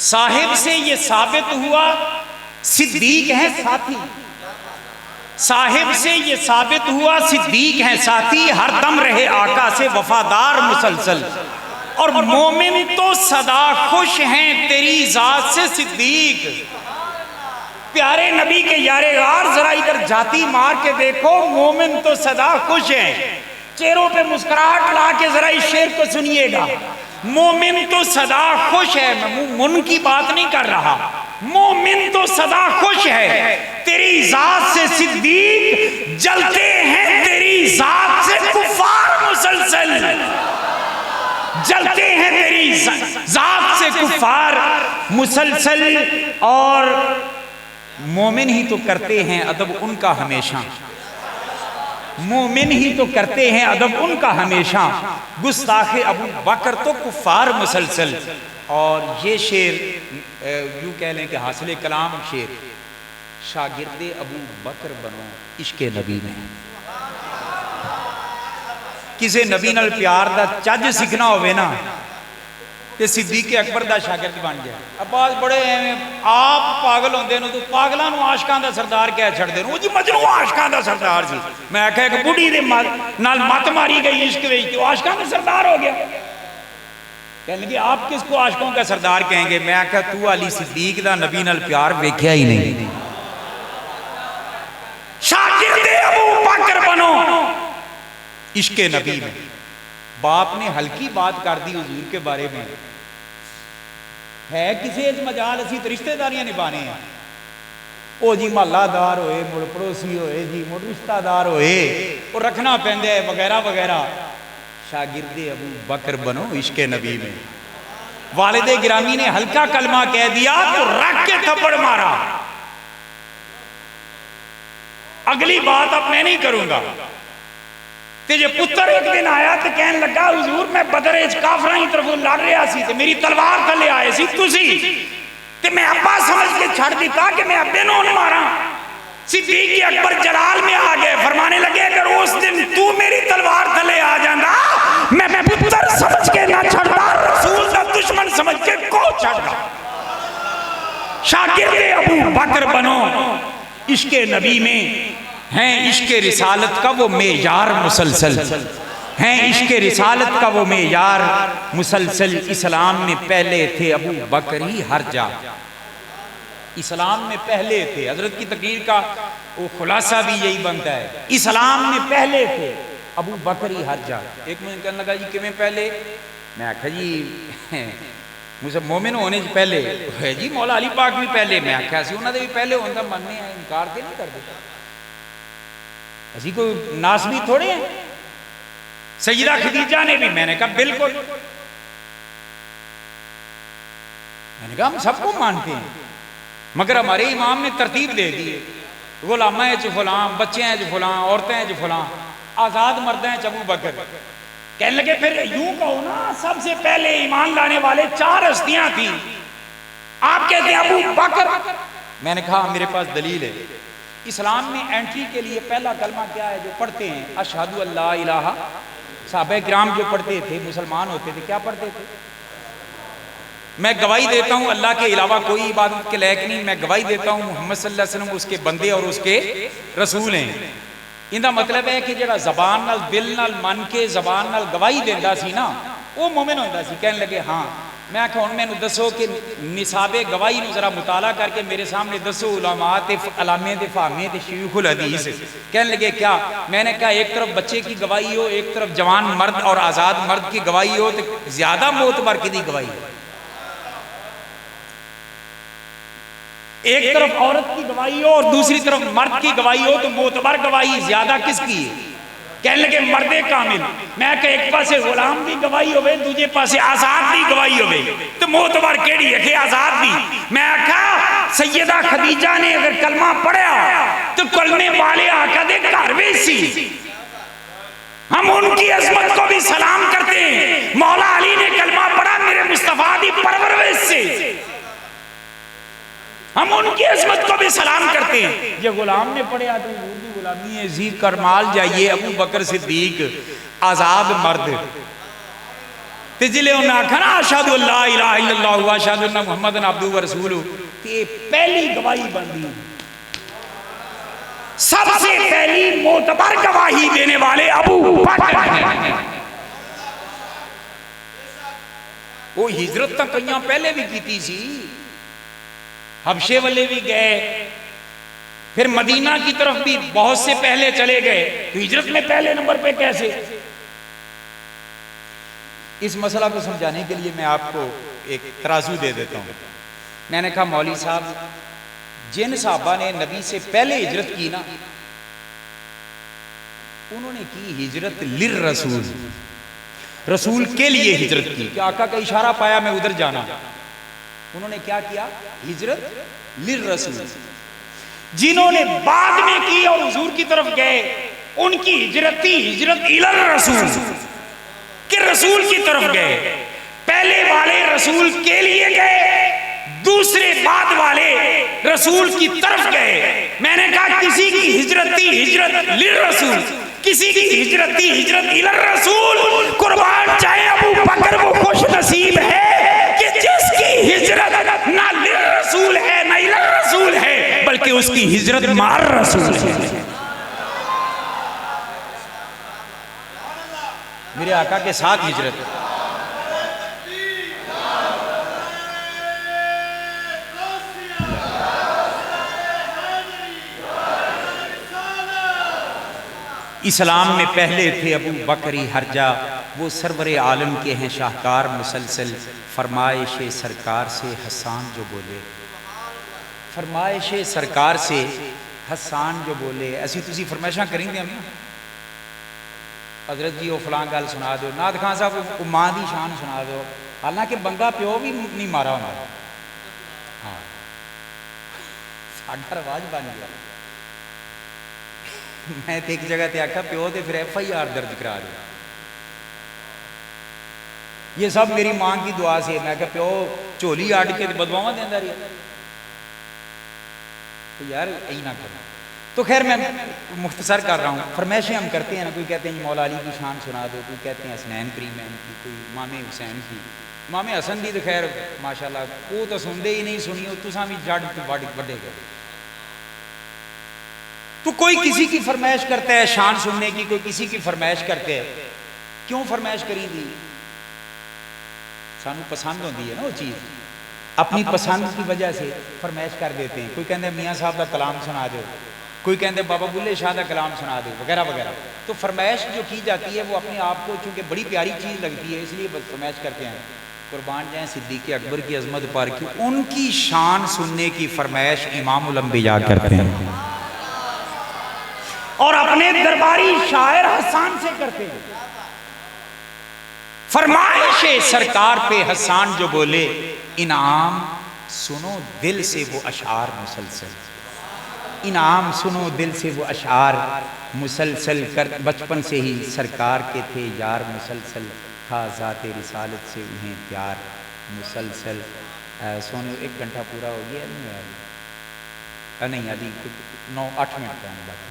साहिब से ये साबित हुआ सिद्दीक है साथी, साहिब से ये साबित हुआ सिद्दीक है साथी, हर दम रहे आका से वफादार मुसलसल, और मोमिन तो सदा खुश हैं तेरी जात से सिद्दीक। प्यारे नबी के यारे गार जरा इधर जाती मार के देखो, मोमिन तो सदा खुश हैं, चेहरों पे मुस्कुराहट ला के जरा इस शेर को सुनिएगा। मोमिन तो सदा खुश है, मैं मुन की बात नहीं कर रहा, मोमिन तो सदा खुश है तेरी जात से सिद्दीक, जलते हैं तेरी जात से कुफार मुसलसल, जलते हैं तेरी जात से कुफार मुसलसल। और मोमिन ही तो करते हैं अदब उनका हमेशा, मोमिन ही तो करते हैं अदब उनका हमेशा, गुस्ताखे अबू बकर तो कुफार मुसलसल। और ये शेर यूँ कह लें कि हासिल कलाम शेर, शागिर्दे अबू बकर बनो इश्के नबी में। किसी नबी नाल प्यार दा चज सीखना होवे ना ते सिद्दीक अकबर दा शागिर्द बन जाए। अब्बास बड़े एवें आप पागल होंदे ने तो पागलों को आशकां दा सरदार कह छड़दे ने, जी मजनू आशकां दा सरदार सी। मैं आख्या एक बुढ़ी दे नाल मत मारी गई इश्क विच तो आशकां दा सरदार हो गया। कहने लगे आप किसको आशकों का सरदार कहेंगे? मैं आख्या तू अली सिद्दीक दा नबी नाल प्यार वेख्या ही नहीं। शागिर्दे अबू बकर बनो इश्के नबी में। बाप ने हल्की बात कर दी हुजूर के बारे में, है किसी मजाल असी तो रिश्तेदारियां निभाने हैं, ओ जी महलादार होए, मुड़ पड़ोसी होए जी, मुड़ रिश्तेदार होए, वो रखना पैंदा है वगैरह वगैरह। शागिर्दे अबू बकर बनो इश्के नबी में। वालिदे गिरामी ने हल्का कलमा कह दिया तो रख के थप्पड़ मारा। अगली बात अब मैं नहीं करूंगा। ते जे पुत्र एक दिन आया तो कहन लगा हुजूर मैं बदरे काफरा की तरफ लड़ रहा सी ते मेरी तलवार थले आए सी तुसी ते मैं अब्बा समझ के छड़ दिता कि मैं अब्बे नूं मारा। सिद्दीक अकबर जलाल में आ गए, फरमाने लगे अगर उस दिन तू मेरी तलवार थले आ जाता मैं पुत्र समझ के ना छड़ता, रसूल का दुश्मन समझ के को छड़ता। शागिर्दे अबू बकर बनो इश्के नबी में, हैं इश्के रिसालत का वो मेयार मुसलसल, हैं इश्के रिसालत का वो मेयार मुसलसल। इस्लाम में पहले थे अबू बकर ही हर जा, इस्लाम में पहले थे। हजरत की तकरीर का वो खुलासा भी यही बनता है, इस्लाम में पहले थे अबू बकर ही हर जा। एक मुझे कहने लगा जी किवें पहले? मैं आख्या जी मुझे मोमिन होने से पहले है जी मौला अली पाक भी पहले, मैं आख्या सी उन्होंने भी पहले होंगे मानने हैं, इनकार तो नहीं करते असी कोई नासबी थोड़े हैं। सैयदा खदीजा ने भी, मैंने कहा बिल्कुल, मैंने कहा हम सबको मानते हैं, मगर हमारे इमाम ने तरतीब दे दी है, गुलामा है जो फलां, बच्चे हैं जो फलां, औरतें हैं जो फलां, आजाद मर्द हैं अबू बकर। कहने लगे फिर यूं कहो ना, सबसे पहले ईमान लाने वाले 4 हस्तियां थी, आप कहते हैं अबू बकर। मैंने कहा मेरे पास दलील है। इस्लाम में एंट्री के लिए पहला कलमा क्या है जो पढ़ते हैं? अशहदु अल्ला इलाहा। साहबे किराम जो पढ़ते थे, मुसलमान होते थे, क्या पढ़ते थे? मैं गवाही देता हूं अल्लाह के अलावा कोई इबादत के लायक नहीं, मैं गवाही देता हूं मोहम्मद सल्लल्लाहु अलैहि वसल्लम उसके बंदे और उसके रसूल हैं। इंदा मतलब है कि जरा जबान नाल दिल नाल मन के जबान नाल गवाही देंदा सी ना, वो मोमिन होंदा सी। कहने लगे हाँ। मैं आख्या हुण मैनूं दसो कि निसाबे गवाही नूं जरा मुताला करके मेरे सामने दसो, उलमा ते अलामे ते फाहमे ते शयूखुल हदीस। कहने लगे क्या? मैंने कहा एक तरफ बच्चे की गवाही हो, एक तरफ जवान मर्द और आज़ाद मर्द की गवाही हो, तो ज्यादा मोतबर किहदी गवाही हो? एक तरफ औरत की गवाही हो और दूसरी तरफ मर्द की गवाही हो, तो मोतबर गवाही ज्यादा किसकी है? कहने लगे मर्दे कामिल। मैं कहा एक पासे गुलाम की गवाही होवे, दूजे पासे आजाद की गवाही होवे, तो मोतबर केड़ी है कि आजाद दी? मैं आखा सैयदा खदीजा ने अगर कलमा पढ़ा तो कलमे वाले आका दे घर में सी। हम उनकी अजमत को भी सलाम करते हैं। मौला अली ने कलमा पढ़ा मेरे मुस्तफा दी परवरिश से, हम उनकी अजमत को भी सलाम करते हैं। ये गुलाम ने पढ़ा तो गुलामी है, जी करमाल जाइए अबू बकर सिद्दीक आजाद मर्द ते जिले उन्हें आखा ना अशहदु अल्ला इलाहा इल्लल्लाह व अशहदु अन्ना मुहम्मदन अब्दुहु व रसूलुहु, ते पहली गवाही बनती है। सबसे पहली मोतबर गवाही देने वाले अबू बकर हैं। वो हिजरत तो कई पहले भी की सी, हबशे वाले भी गए, फिर मदीना की तरफ भी बहुत से पहले चले गए, तो हिजरत में पहले नंबर पे कैसे? इस मसला को समझाने के लिए मैं आपको एक तराजू दे देता हूं। मैंने कहा मौली साहब, जिन साहबा ने नबी से पहले हिजरत की ना, उन्होंने की हिजरत लिर रसूल, रसूल के लिए हिजरत की। क्या आका का इशारा पाया मैं उधर जाना? उन्होंने क्या किया? हिजरत लिर रसूल। जिन्होंने बाद में की और हुजूर की तरफ गए, उनकी हिजरत थी हिजरत इलर रसूल, कि रसूल की तरफ गए। पहले वाले रसूल के लिए गए, दूसरे बाद वाले रसूल की तरफ गए। मैंने कहा किसी की हिजरत थी हिजरत लिर रसूल, किसी की हिजरत थी हिजरत इलर रसूल। कुर्बान जाए अबू बकर, वो खुश नसीब है कि जिसकी हिजरत ना लिर रसूल है ना इलर रसूल है, बल्कि उसकी हिजरत मार रसूल है। मेरे आका के साथ हिजरत। इस्लाम में पहले थे अबू बकरी हरजा, वो सरवरे आलम के हैं शाहकार मुसलसल। फरमाइश सरकार से हसान जो बोले, फरमाइश सरकार से हसान जो बोले। ऐसी तुसी फरमाइशा करेंगे हम, हजरत जी वो फलां गल सुना दो, नाथ खान साहब वो मां की शान सुना दो, हालांकि बंगा प्यो भी नहीं मारा होना। हाँ साडा रवाज बन गया। मैं तो एक जगह ते आखा प्यो तो फिर FIR दर्ज करा दो। ये सब मेरी मां की दुआ से। मैं क्या प्यो झोली आड़ के बदवावा देता रही, तो यार यही ना करो। तो खैर मैं मुख्तसर कर रहा हूँ। फरमाइशें हम करते हैं ना, कोई कहते हैं मौला अली की शान सुना दो, कोई कहते हैं हसनैन करीमैन की, कोई इमाम हुसैन की। इमाम हसन की तो खैर माशाल्लाह वो तो सुनते ही नहीं, सुनी तुसा भी जड़ बड़े गए। तो कोई किसी की फरमाइश करता है शान सुनने की, कोई किसी की फरमाइश करते हैं। क्यों फरमाइश करी थी? सानू पसंद होती है ना वो चीज़, अपनी पसंद की वजह से फरमाइश कर देते हैं। कोई कहते हैं मियाँ साहब का कलाम सुना दो, कोई कहते बाबा बुल्ले शाह का कलाम सुना दे वगैरह वगैरह। तो फरमाइश जो की जाती है वो अपने आप को चूँकि बड़ी प्यारी चीज़ लगती है इसलिए फरमाइश करते हैं। कुर्बान जाएं सिद्दीक़ अकबर की अजमत पर की, उनकी शान सुनने की फरमाइश इमामुल अंबिया करते हैं और अपने दरबारी शायर हसन से करते हैं। फरमाइश सरकार पे हसन जो बोले, इनाम सुनो दिल से वो अशार मुसलसल, इनाम सुनो दिल से वो अशार मुसलसल कर, बचपन से ही सरकार के थे यार मुसलसल, था ज़ाते रिसालत से उन्हें प्यार मुसलसल। सोने 1 घंटा पूरा हो गया नहीं अभी 9-8 मिनट का बाकी।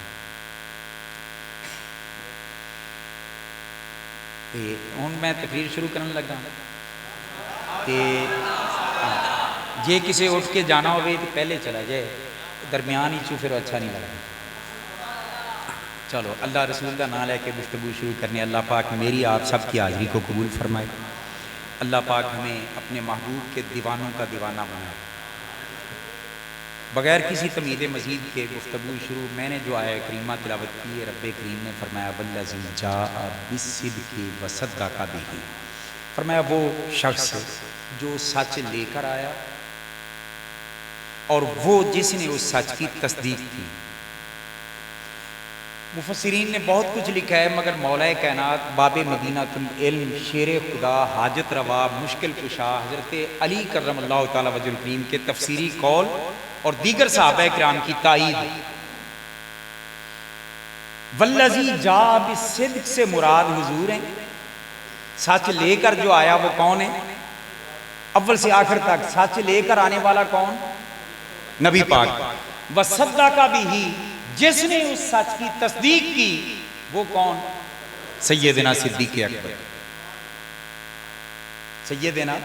हूँ मैं तकरीर शुरू करने लगा तो जे किसी उठ के जाना हो तो पहले चला जाए, दरमियान ही चू फिर अच्छा नहीं लगता। चलो अल्लाह रसूल का नाम लेके गुफ्तगू शुरू करने। अल्लाह पाक मेरी आप सब की हाज़री को कबूल फरमाए। अल्लाह पाक हमें अपने महबूब के दीवानों का दीवाना बनाए। बग़ैर किसी तमीद मज़ीद के गुफ्तगू शुरू। मैंने जो आया करीमा तिलावत की, रब्बे करीम ने फरमाया वल्लज़ी जाअ बिस्सिद्क़ि वसद्दक़ बिही, फरमाया वो शख्स जो सच लेकर आया और वो जिसने उस सच की तस्दीक की। मुफस्सिरीन ने बहुत कुछ लिखा है मगर मौलाए कायनात बाबे मदीनातुल इल्म शेर खुदा हाजत रवा मुश्किल कुशा हज़रत अली करमल्लाहु ताला वजहुल करीम के तफसीरी कौल और दीगर सहाबाए किराम की ताईद, वल्लज़ी जा बिस्सिद्क़ से मुराद हुजूर हैं। सच लेकर जो आया वो कौन है? अव्वल से आखिर तक सच लेकर आने वाला कौन? नबी पाक। वसद्दक़ बिही, जिसने उस सच की तस्दीक की वो कौन? सैयदना सिद्दीक़ अकबर। सैयदना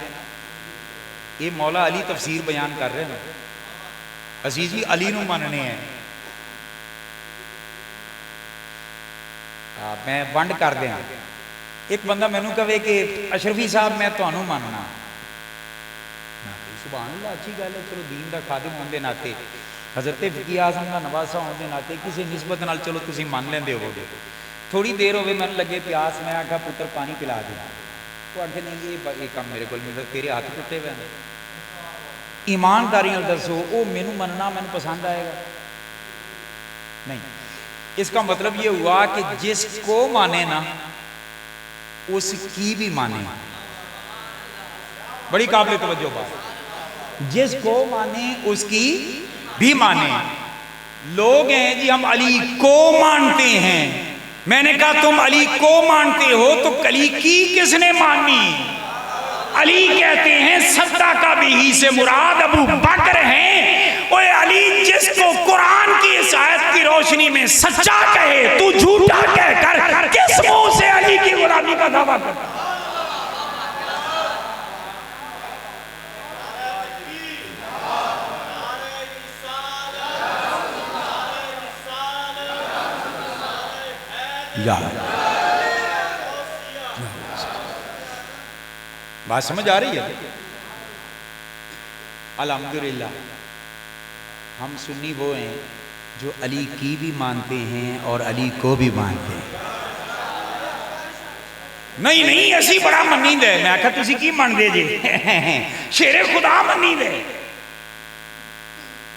ये मौला अली तफसीर बयान कर रहे हैं। अजीजी अली नूं मनने हैं। मैं वंड कर दिया। एक बंदा मैनू कहे कि अशरफी साहब मैं तुहानू मानना, सुभान अल्लाह अच्छी गल है, चलो दीन का खादिम होने के नाते हज़रत फ़कीह आज़म का नवासा होने के नाते किसी निस्बत नाल चलो तुसीं मान लेंदे होवोगे। थोड़ी देर होवे मैनू लगे प्यास, मैं आखा पुत्र पानी पिला दे, तो आखे नहीं ये काम मेरे को मिलता, तेरे हाथ टुटे हुए हैं। ईमानदारी दसो वो मैनू मनना मैनू पसंद आएगा? नहीं। इसका मतलब ये हुआ कि जिसको माने ना उसकी भी माने। बड़ी काबिल तवज्जो बात। जिसको माने उसकी भी माने। लोग हैं जी हम अली को मानते हैं। मैंने कहा तुम अली को मानते हो तो अली की किसने मानी? अली कहते हैं सद्दक़ बिही से मुराद अबू बकर हैं। ओए अली जिसको कुरान की इस आयत की रोशनी में सच्चा कहे, तू झूठा कहकर किस मुंह से अली की गुलामी का दावा करता? बात समझ आ रही है? अल्हम्दुलिल्लाह हम सुन्नी वो हैं जो अली की भी मानते हैं और अली को भी मानते हैं। नहीं नहीं ऐसी बड़ा मनी दे। मैं आखा तुसी की मानते जे? शेरे खुदा मनी दे।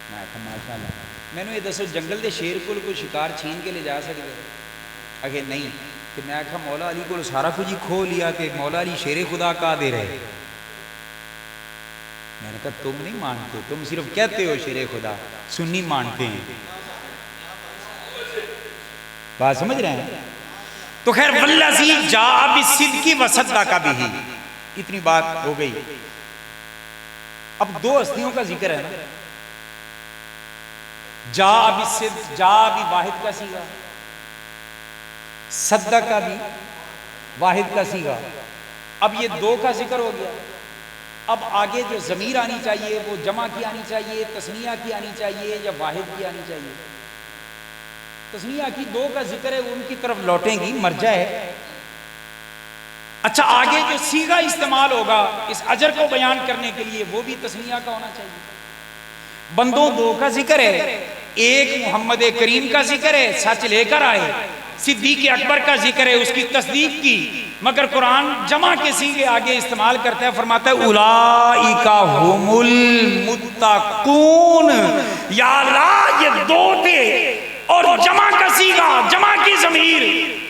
मैं आखा माशाअल्लाह। मैनू ये दसो जंगल के शेर को कोई शिकार छीन के ले जा सकते? अगे नहीं। तो मैं आखा मौला अली को सारा कुछ ही खो लिया कि मौला अली शेरे खुदा का दे रहे। मैंने कहा तुम नहीं मानते, तुम सिर्फ कहते हो शेरे खुदा, सुन्नी मानते हैं। बात समझ रहे हैं? तो खैर वल्लज़ी जाअ बिस्सिद्क़ि वसद्दक़ बिही, इतनी बात हो गई। अब दो हस्तियों का जिक्र है ना। जाअ बिस्सिद्क़, जाअ भी वाहिद का सीगा, सद्दक़ भी वाहिद का सीगा। अब ये दो का जिक्र हो गया। अब आगे जो ज़मीर आनी चाहिए वो जमा की आनी चाहिए, तस्निया की आनी चाहिए या वाहिद की आनी चाहिए? तस्निया की। दो का जिक्र है उनकी तरफ लौटेंगी, मर्जा है। अच्छा आगे जो सीगा इस्तेमाल होगा इस अजर को बयान करने के लिए वो भी तस्निया का होना चाहिए। बंदों दो का जिक्र है, एक मोहम्मद करीम का जिक्र है, सच लेकर आए, सिद्दीक अकबर का जिक्र है, उसकी तस्दीक की, मगर कुरान जमा के सीगे आगे इस्तेमाल करता है, फरमाता है उलाइका हुमुल मुत्तकून। या अल्लाह ये दो थे और जमा का सीगा, जमा की ज़मीर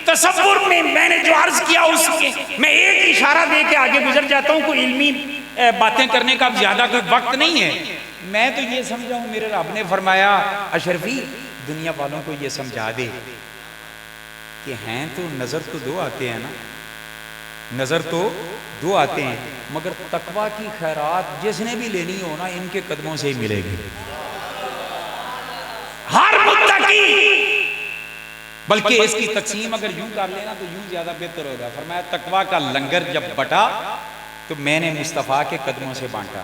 तसव्वुर में मैंने जो अर्ज किया उसके मैं एक इशारा दे के आगे गुजर जाता हूँ। कोई इल्मी बातें करने का ज्यादा कोई वक्त नहीं है। मैं तो ये समझा हूँ, मेरे रब ने फरमाया अशरफी दुनिया वालों को ये समझा दे कि हैं तो नजर तो दो आते हैं ना, नजर तो दो आते हैं, मगर तकवा की खैरात जिसने भी लेनी हो ना इनके कदमों से ही मिलेगी, हर मुत्तकी। बल्कि इसकी तकसीम अगर यूं कर लेना तो यूं ज्यादा बेहतर होगा। फरमाया तकवा का लंगर जब बटा तो मैंने मुस्तफा के कदमों से बांटा,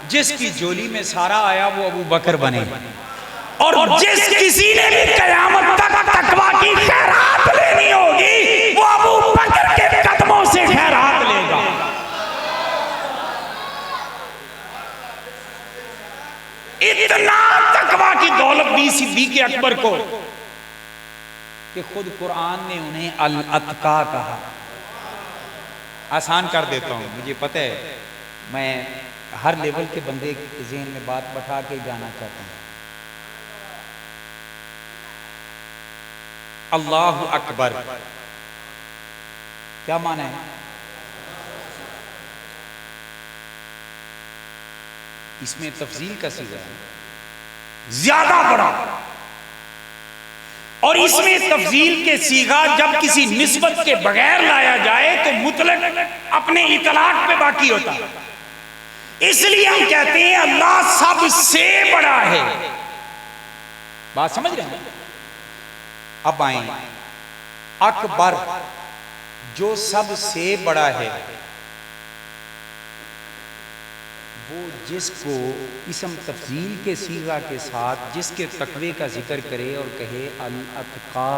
जिसकी झोली में सारा आया वो अबू बकर बने, और जिस किसी ने भी कयामत तक तकवा की खैरात लेनी होगी वो अबू बकर के कदमों से खैरात लेगा। इतना तकवा की दौलत दी सिद्दीक अकबर को कि खुद कुरान ने उन्हें अल अतका कहा। आसान कर देता हूं, मुझे पता है मैं हर लेवल के बंदे के ज़हन में बात बैठा के जाना चाहता हूं। अल्लाहु अकबर क्या माना है? इसमें तफजील का सीगा है ज्यादा बड़ा, और इसमें तफजील के सीगा जब किसी निस्बत के बगैर लाया जाए तो मुतलक अपने इतलाक पे बाकी होता है। इसलिए हम कहते हैं अल्लाह सबसे बड़ा है। बात समझ रहे हैं? अब आए अकबर जो सबसे बड़ा है, वो जिसको इसम तफजील के सीगा के साथ जिसके तकवे का जिक्र करे और कहे अल अतका,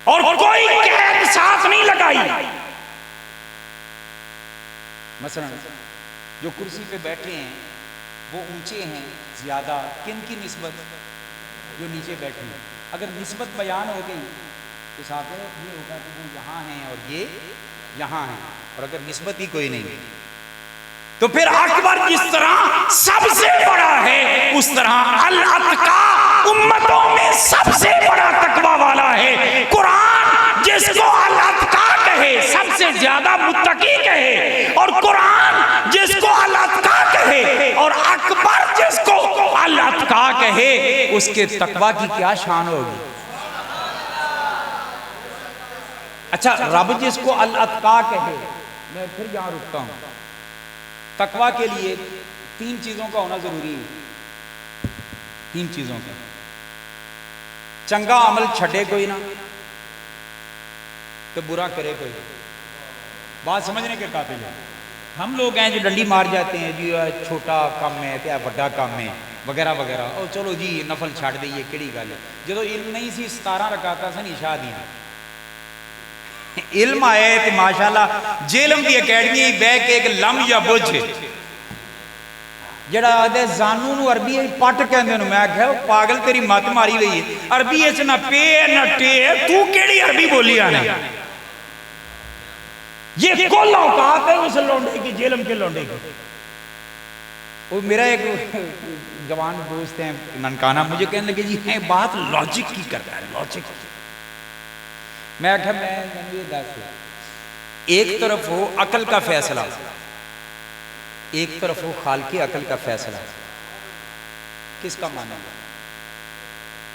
और कोई कैद साथ नहीं लगाई। मसलन जो कुर्सी पे बैठे हैं वो ऊंचे हैं ज्यादा, किन की निस्बत? जो नीचे बैठे हैं। अगर निस्बत बयान हो गई तो साथ ये होगा कि वो यहाँ हैं और ये यहाँ हैं, और अगर निस्बत ही कोई नहीं तो फिर अकबर जिस तरह सबसे बड़ा है उस तरह अल अतका उम्मतों में सबसे बड़ा तकवा वाला है। कुरान जिसको अल अतका कहे सबसे ज्यादा मुत्तकी कहे, और कुरान जिसको अल अतका कहे और अकबर जिसको अल अतका कहे, उसके तकवा की क्या शान होगी। अच्छा, रब जिसको अल अतका कहे, मैं फिर यहां रुकता हूं। तकवा के लिए तीन चीजों का होना जरूरी है, तीन चीजों का। चंगा अमल छड़े कोई ना तो बुरा करे कोई। बात समझने के काबिल है। हम लोग हैं जो डंडी मार जाते हैं जी छोटा काम है क्या बड़ा काम है वगैरह वगैरह, और चलो जी नफल छड़ दईए केड़ी गल है। जो इल्म नहीं सी 17 रकाता सन इशा दियां, इल्म आया तो माशाल्लाह जेलम की अकैडमी बह के एक लम या बुझ जड़ा आदे जानू नू अरबी पट कहंदे ने। मैं आख्या पागल तेरी मत मारी हुई है, अरबी इच ना पे ना टे, तू केड़ी अरबी बोली आने? ये कुल औकात है उस लौंडे की, जेलम के लौंडे की। वो मेरा एक जवान दोस्त है ननकाना, मुझे कहने लगे जी है बात लॉजिक की करता है, लॉजिक। मैं आख्या मैं ये दस, एक तरफ हो अकल का फैसला, एक तरफ हो खाल की अकल का फैसला, किसका मानेगा?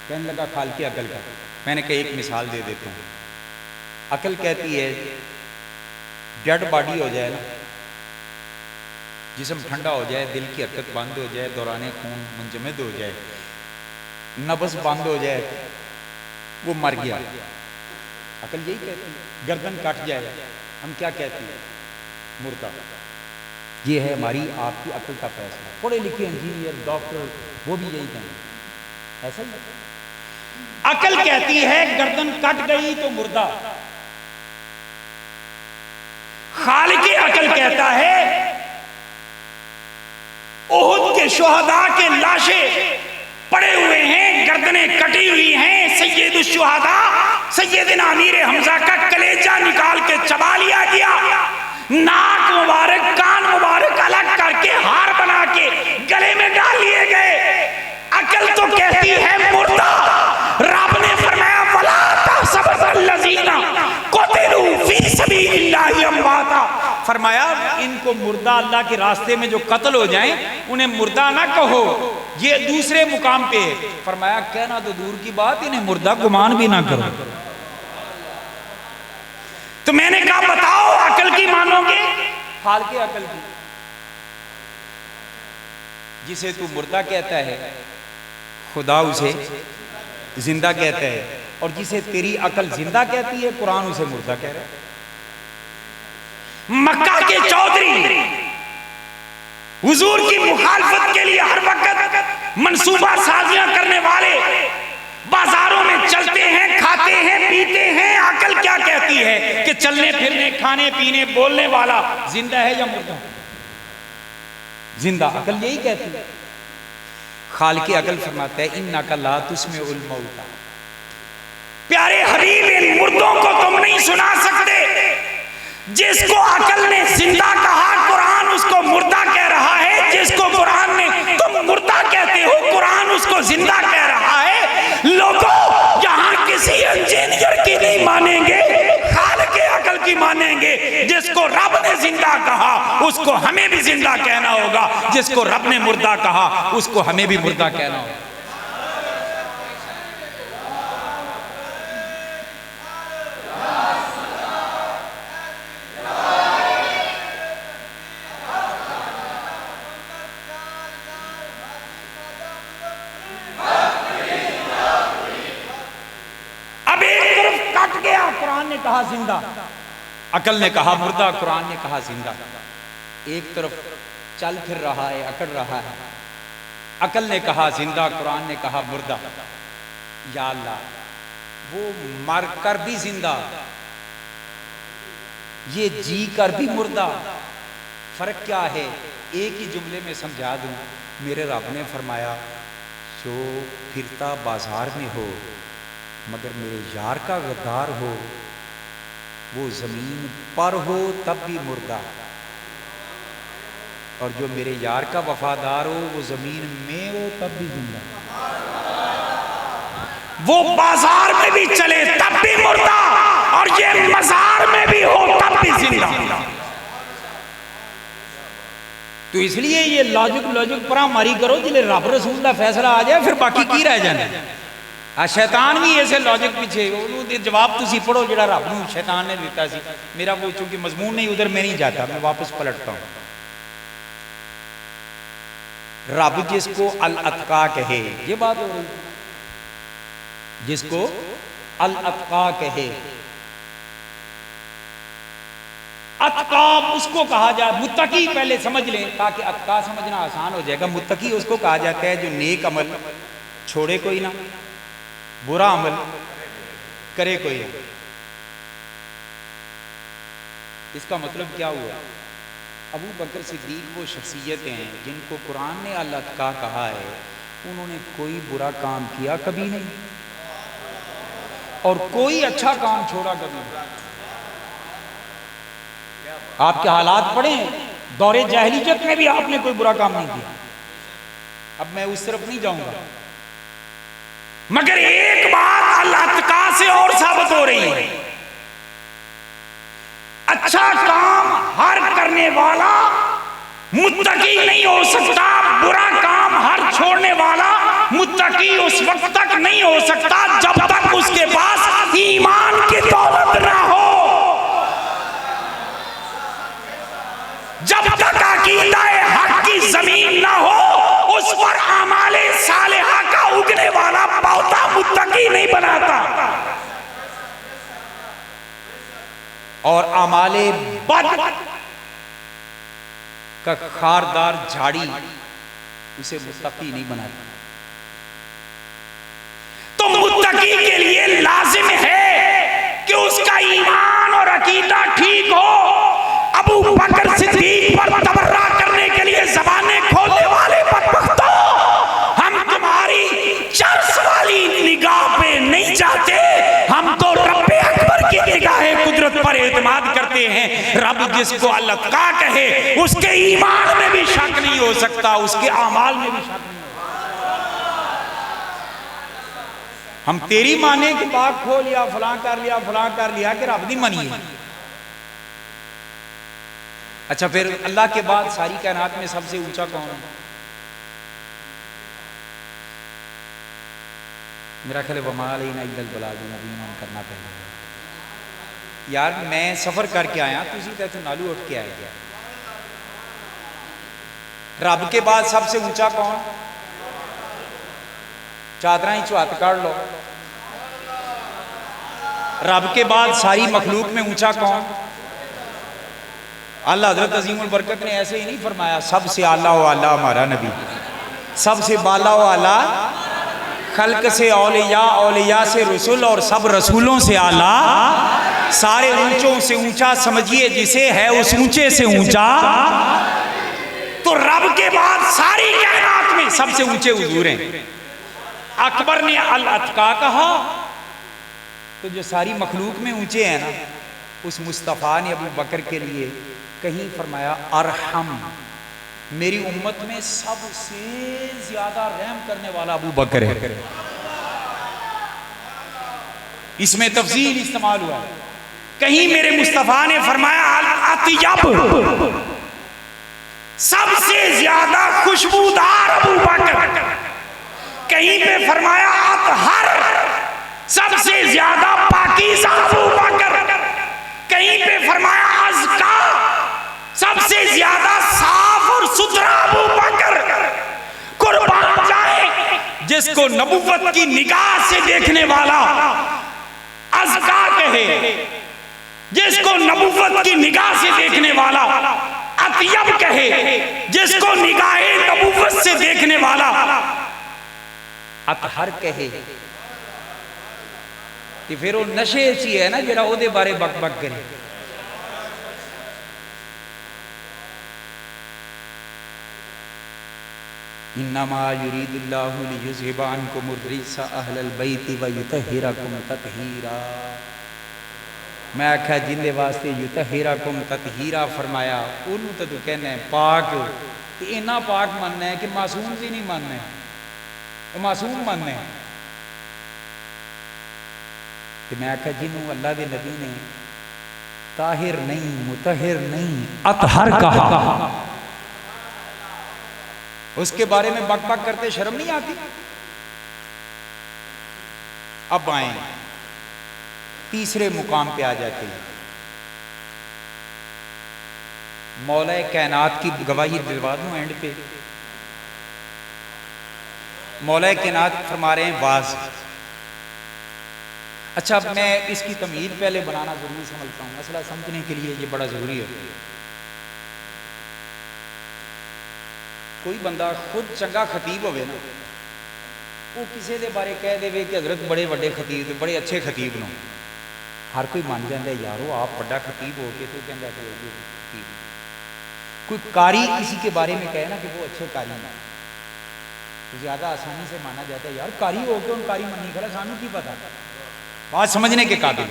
कहने लगा खाल की अकल का। मैंने कहा एक मिसाल दे देता हूँ। अकल कहती है डेड बॉडी हो जाए ना, जिस्म ठंडा हो जाए, दिल की हरकत बंद हो जाए, दौराने खून मुंजमद हो जाए, नब्ज़ बंद हो जाए, वो मर गया। अकल यही कहती है। गर्दन कट जाए, हम क्या कहते हैं? मुर्दा। ये है हमारी आपकी अकल का फैसला। पढ़े लिखे इंजीनियर डॉक्टर वो भी यही कहेंगे, ऐसा ही। अकल कहती है गर्दन कट गई तो मुर्दा। खालिक़े अकल कहता है ओहुद के शुहदा के लाशें पड़े हुए हैं, गर्दनें कटी हुई हैं। सैयदुल शुहदा सैयदना अमीर हमजा का कलेजा निकाल के चबा लिया गया, नाक मुबारक कान मुबारक अलग करके हार बना के गले में डाल लिए गए। अकल तो कहती है मुर्दा। रब ने फरमाया वला तहसबल्लज़ीना कुतिलू फी सबीलिल्लाहि अमवाता, फरमाया इनको मुर्दा अल्लाह के रास्ते में जो कत्ल हो जाएं उन्हें मुर्दा ना कहो, ये दूसरे मुकाम पे है। फरमाया कहना तो दूर की बात, इन्हें मुर्दा गुमान भी ना करो। तो मैंने कहा बताओ अकल की मानोगे हाल के अकल की? जिसे तू मुर्दा कहता है खुदा उसे जिंदा कहता है, और जिसे तेरी अकल जिंदा कहती है कुरान उसे मुर्दा कह रहा है। मक्का के चौधरी हुजूर की मुखालफत के लिए हर वक्त मंसूबा साजियां करने वाले बाजारों में चलते हैं, खाते हैं, पीते हैं। अकल क्या कहती है कि चलने फिरने खाने पीने बोलने वाला जिंदा है या मुर्दा? जिंदा। अकल यही कहती है। खालिक़ अकल फरमाता है इन्नका ला तुस्मिउल मौता, प्यारे हबीब इन मुर्दों को तुम नहीं सुना सकते। जिसको अकल ने जिंदा कहा कुरान उसको मुर्दा कह रहा है, जिसको कुरान ने तुम मुर्दा कहते हो कुरान उसको जिंदा कह रहा है। लोगों यहाँ किसी इंजीनियर की नहीं मानेंगे, खालिक़ अकल की मानेंगे। जिसको रब ने जिंदा कहा उसको हमें भी जिंदा कहना होगा, जिसको रब ने मुर्दा कहा उसको हमें भी मुर्दा कहना होगा। कुरान ने कहा जिंदा, अकल ने कहा मुर्दा, कुरान ने कहा जिंदा। एक तरफ चल फिर रहा है, अकड़ रहा है। अकल ने कहा जिंदा, कुरान ने कहा मुर्दा। या अल्लाह, वो मर कर भी जिंदा, ये जी कर भी मुर्दा। फर्क क्या है? एक ही जुमले में समझा दूं। मेरे रब ने फरमाया जो फिरता बाजार में हो मगर मेरे यार का गद्दार हो, वो जमीन पर हो तब भी मुर्दा, और जो मेरे यार का वफादार हो वो जमीन में हो तब भी जिंदा। वो बाजार में भी चले तब भी मुर्दा, और ये मजार में भी हो तब भी जिंदा। तो इसलिए ये लॉजिक पर मारी करो, जिले रब रसूल का फैसला आ जाए फिर बाकी की रह जाना। शैतान भी ऐसे लॉजिक पीछे जवाब तुसी पढ़ो जो रब नूं शैतान ने दिता सी। मेरा वो चूंकि मजमून नहीं उधर मैं नहीं जाता, मैं वापस पलटता हूं। रब जिसको अल अतका कहे, ये बात हो रही, जिसको अल अतका कहे, अतका उसको कहा जाए। मुत्तकी पहले समझ लें ताकि अतका समझना आसान हो जाएगा। मुत्तकी उसको कहा जाता है जो नेक अमल छोड़े कोई ना, बुरा अमल करे कोई ना। इसका मतलब क्या हुआ? अबू बकर सिद्दीक वो शख्सियतें हैं जिनको कुरान ने अल अतका कहा है, उन्होंने कोई बुरा काम किया कभी नहीं और कोई अच्छा काम छोड़ा कभी नहीं। आपके हालात पड़े दौरे जाहिलियत में भी आपने कोई बुरा काम नहीं किया। अब मैं उस तरफ नहीं जाऊंगा, मगर एक बात अल्लाह तका से और साबित हो रही है, अच्छा काम हर करने वाला मुत्तकी नहीं हो सकता, बुरा काम हर छोड़ने वाला मुत्तकी उस वक्त तक नहीं हो सकता जब तक उसके पास ईमान की दौलत ना हो, जब तक अकीदाए हक की जमीन ना हो, उस पर आमाले सालेहा का उगने वाला पौधा मुत्तकी नहीं बनाता, और आमाले बद का खारदार झाड़ी उसे मुत्तकी नहीं बनाता। तो मुत्तकी के लिए लाजिम है कि उसका ईमान और अकीदा ठीक हो। अबू बकर सिद्दीक पर तबर्रा करने के लिए ज़बानें खोलने वाले चाहते, हम तो रब्बे अकबर की निगाहे कुदरत पर एतमाद करते हैं। रब जिसको अल-अत्का कहे उसके ईमान में भी शक नहीं हो सकता, उसके अमाल में भी शक नहीं। हम तेरी माने कि बाग खो लिया, फलां कर लिया, फलां कर लिया, कि रब दी मनीए। अच्छा, फिर अल्लाह के बाद सारी कायनात में सबसे ऊंचा कौन है? मेरा ख्याल करना पड़ेगा यार। मैं सफर करके आया, तुम नालू उठ के आए। रब के बाद सबसे ऊंचा कौन? चादरा ही चौहत काट लो। रब के बाद सारी मखलूक में ऊंचा कौन? अल्लाह हजरत अजीमुल बरकत ने ऐसे ही नहीं फरमाया सबसे आला व आला हमारा नबी, सबसे बाला व आला खल्क से औलिया, औलिया से रसूल, और सब रसूलों से आला। सारे ऊंचों से ऊंचा समझिए जिसे है उस ऊंचे से ऊंचा। तो रब के बाद सारी कायनात में सबसे ऊंचे हुजूर हैं। अकबर ने अल-अत्का कहा तो जो सारी मखलूक में ऊंचे हैं ना, उस मुस्तफ़ा ने अबू बकर के लिए कहीं फरमाया अरहम, मेरी उम्मत में सबसे ज्यादा रहम करने वाला अबू बकर है। इसमें तफसील इस्तेमाल हुआ। कहीं मेरे मुस्तफ़ा ने फरमाया अल-अत्यब, सबसे ज्यादा खुशबूदार अबू बकर। कहीं पे फरमाया अतहर, सबसे ज्यादा पाकीज़ा अबू बकर। कहीं पे फरमाया अज़का, सबसे ज्यादा साफ और सुथरा अबू बकर। कुर्बान जाए जिसको नबुव्वत की निगाह से देखने वाला अज़का कहे, जिसको नबुव्वत की निगाह से देखने वाला अत्यब कहे, जिसको निगाहे नबुव्वत से देखने वाला अतहर कहे। कि फिर वो नशे ची है ना जरा ओदे बारे बक बक करे। इन्नमा युरीदुल्लाहु लियुज़हिबा अन्कुमुर रिज्सा अहलल बैति व युतहिरकुम तत्हीरा। मैं आख्या जिंदे वास्ते युतहिरकुम तत्हीरा फरमाया, उन्होंने तो तू कहना है पाक, इन्ना पाक मनना है कि मासूम भी नहीं मनना है, मासूम मनना है। कि मैं आख्या जिन्हों अल्लाह के नबी ने ताहिर नहीं, मुतहिर नहीं, अतहर कहा, उसके बारे में बक बक करते शर्म नहीं आती? अब आए तीसरे मुकाम पे आ जाते हैं। मौला कायनात की गवाही दिलवा दूं एंड पे। मौला कायनात फरमा रहे हैं वाज। अच्छा, अब मैं इसकी तमीज़ पहले बनाना जरूरी समझता हूँ, मसला समझने के लिए ये बड़ा ज़रूरी है। कोई बंदा खुद चंगा खतीब होवे ना, वो किसी के बारे कह देवे कि हजरत बड़े बड़े खतीब, बड़े अच्छे खतीब नो, हर कोई मान जाता है यारो आप बड़ा खतीब हो के, तो कहता है खतीब। कोई कारी किसी के बारे में कहे ना कि वो अच्छे कारी हैं, तो ज़्यादा आसानी से माना जाता है यार कारी हो के उन कारी मनी खड़ा, सानू की पता। बात समझने के काबिल।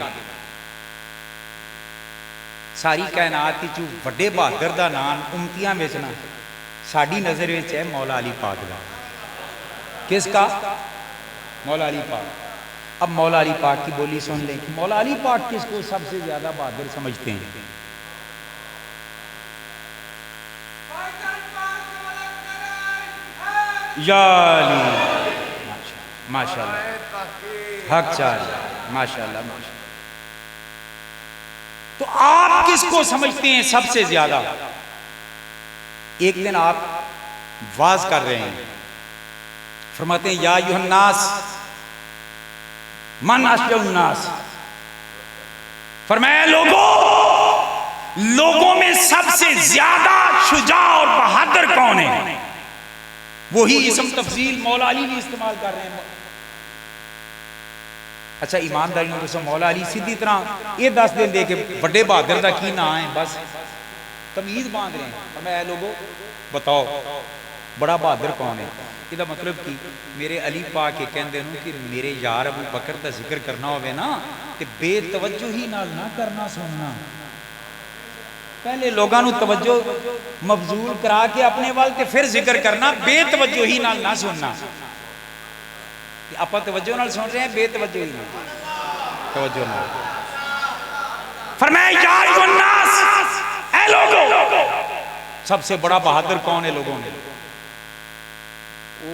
सारी कायनात चू वड्डे बहादुर दा नाम उम्मतियां बेचना साड़ी नजर में है मौला अली पाक का। किसका? मौला अली पाक। अब मौला अली पाक की बोली सुन लें कि मौला अली पाक किसको सबसे ज्यादा बहादुर समझते हैं? या अली, माशाल्लाह, हक चाल, माशाल्लाह, माशाल्लाह। तो आप किसको समझते हैं सबसे ज्यादा? एक दिन आप वाज कर रहे हैं, फरमाते हैं या अय्युहन्नास मन अशजउन्नास, फरमाया लोगों में सबसे ज्यादा शुजा और बहादुर कौन है? वही इसम तफजील मौला अली भी इस्तेमाल कर रहे हैं। अच्छा, ईमानदारी दसो मौला अली सीधी तरह ये दस दिन दे के बड़े बहादुर का की ना है, बस तमीज बांध रहे हैं। मैं लोगों बताओ बड़ा बहादुर कौन है? ਇਹਦਾ मतलब कि मेरे अली पाक ये कहते हैं कि मेरे यार अबू बकर का जिक्र करना होवे ना तो बेतवज्जो ही नाल ना करना सुनना। पहले लोगों को तवज्जो मबजूल करा के अपने वाल ते फिर जिक्र करना, बेतवज्जो ही नाल ना सुनना। आप तवज्जो नाल सुन रहे हैं, बेतवज्जो ही नाल तवज्जो नाल। फरमाया या अय्युहन्नास, ऐ लोगों, सबसे बड़ा बहादुर कौन है लोगों में? वो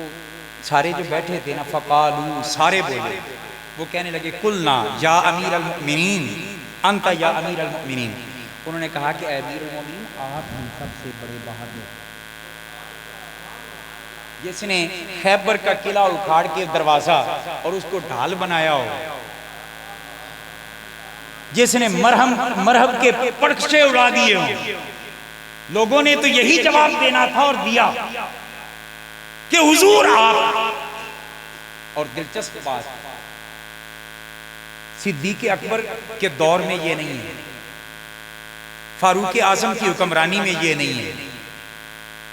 सारे जो बैठे थे ना, फकालू, सारे बोले, वो कहने लगे कुलना या अमीर अल मुमिनीन अंता या अमीर अल मुमिनीन। उन्होंने कहा कि अमीर अल मुमिनीन आप हम सबसे बड़े बहादुर, जिसने खैबर का किला उखाड़ के दरवाजा और उसको ढाल बनाया हो, जिसने मरहब के पड़खे उड़ा दिए हो। लोगों ने तो यही जवाब देना था और दिया कि हुजूर आप। और दिलचस्प बात, सिद्दीक अकबर के दौर में ये नहीं है, फारूक आजम की हुक्मरानी में ये नहीं है,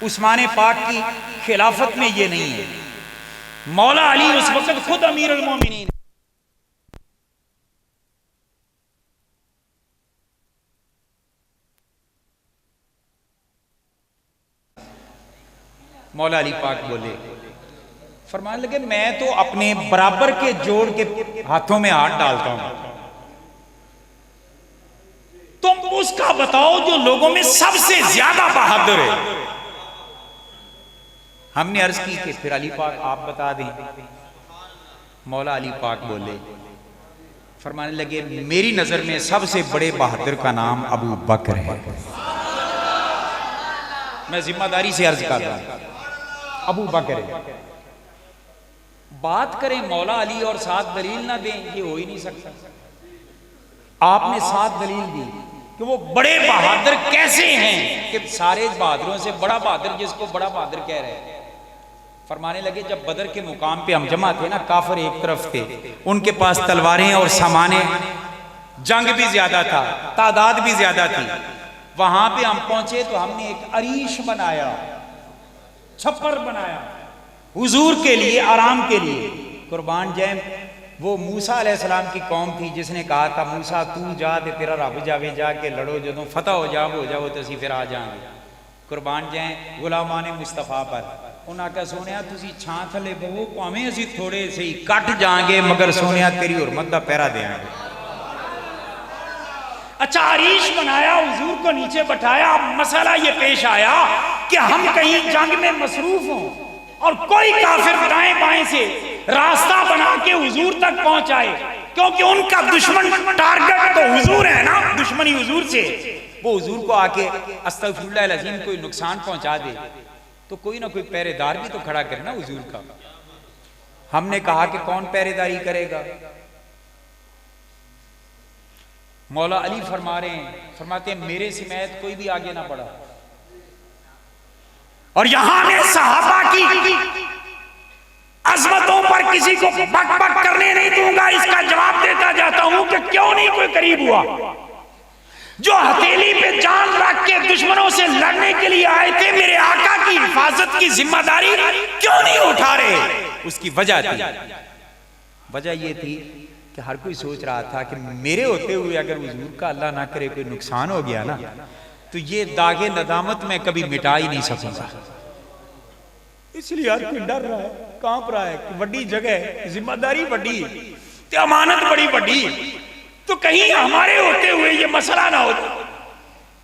उस्मान पाक की खिलाफत में ये नहीं है, मौला अली उस वक्त खुद अमीर अल मोमिनीन। मौला अली पाक बोले, फरमाने लगे मैं तो अपने बराबर के जोड़ के हाथों में हाथ डालता हूं, तुम उसका बताओ जो लोगों में सबसे ज्यादा बहादुर है। हमने अर्ज की कि फिर अली पाक आप बता दें। मौला अली पाक बोले, फरमाने लगे मेरी नजर में सबसे बड़े बहादुर का नाम अबू बकर है। मैं जिम्मेदारी से अर्ज कर रहा हूं, अबू बकर है। बात करें मौला अली और साथ दलील ना दें, ये हो ही नहीं सकता। आपने साथ दलील दी कि वो बड़े बहादुर कैसे हैं, कि सारे बहादुरों से बड़ा बहादुर जिसको बड़ा बहादुर कह रहे हैं। फरमाने लगे जब बदर के मुकाम पे हम जमा थे ना, काफिर एक तरफ थे, उनके पास तलवारें और सामाने जंग भी ज्यादा था, तादाद भी ज्यादा थी। वहां पे हम पहुंचे तो हमने एक अरीश बनाया, छप्पर बनाया हुजूर के लिए, आराम के लिए। कुर्बान जैम वो मूसा अलैहिस्सलाम की कौम थी जिसने कहा था मूसा तू जा दे तेरा रब जावे, जाके लड़ो, जो फतह हो जाओ तो असी फिर आ जाएंगे। कुर्बान जैम गुलामाने मुस्तफा पर उन्हें आख्या सोनिया तुसी छां थले बहो, भावें असी थोड़े से कट जाएंगे मगर सोनिया तेरी हुरमत का पहरा देंगे। अच्छा अरीश बनाया, हुजूर को नीचे बैठाया। मसला ये पेश आया कि हम कहीं जंग में मसरूफ हों और कोई काफिर दाएं बाएं से रास्ता बना के हुजूर तक पहुंचाए, क्योंकि उनका दुश्मन टारगेट तो हुजूर है ना, दुश्मनी हुजूर से। वो हुजूर को आके अस्तगफिरुल्लाह अज़ीम कोई नुकसान पहुंचा दे तो कोई ना कोई पहरेदार भी तो खड़ा करे ना हुजूर का। हमने कहा कि कौन पहरेदारी करेगा? मौला अली फरमा रहे हैं, फरमाते हैं मेरे समेत कोई भी आगे ना बढ़ा। और यहां मैं सहाबा की अजमतों पर किसी को बक बक करने नहीं दूंगा, इसका जवाब देता जाता हूं कि क्यों नहीं कोई करीब हुआ। जो हथेली पे जान रख के दुश्मनों से लड़ने के लिए आए थे, मेरे आका की हिफाजत की जिम्मेदारी क्यों नहीं उठा रहे? उसकी वजह थी, वजह यह थी कि हर कोई सोच रहा था कि मेरे होते हुए अगर हुजूर का अल्लाह ना करे कोई नुकसान हो गया ना तो ये दागे नदामत में कभी मिटा ही नहीं सकूंगा। इसलिए हर कोई डर रहा है, कांप रहा है कि बड़ी जगह है, जिम्मेदारी बड़ी है, तो अमानत बड़ी बड़ी है, तो कहीं हमारे होते हुए ये मसला ना हो।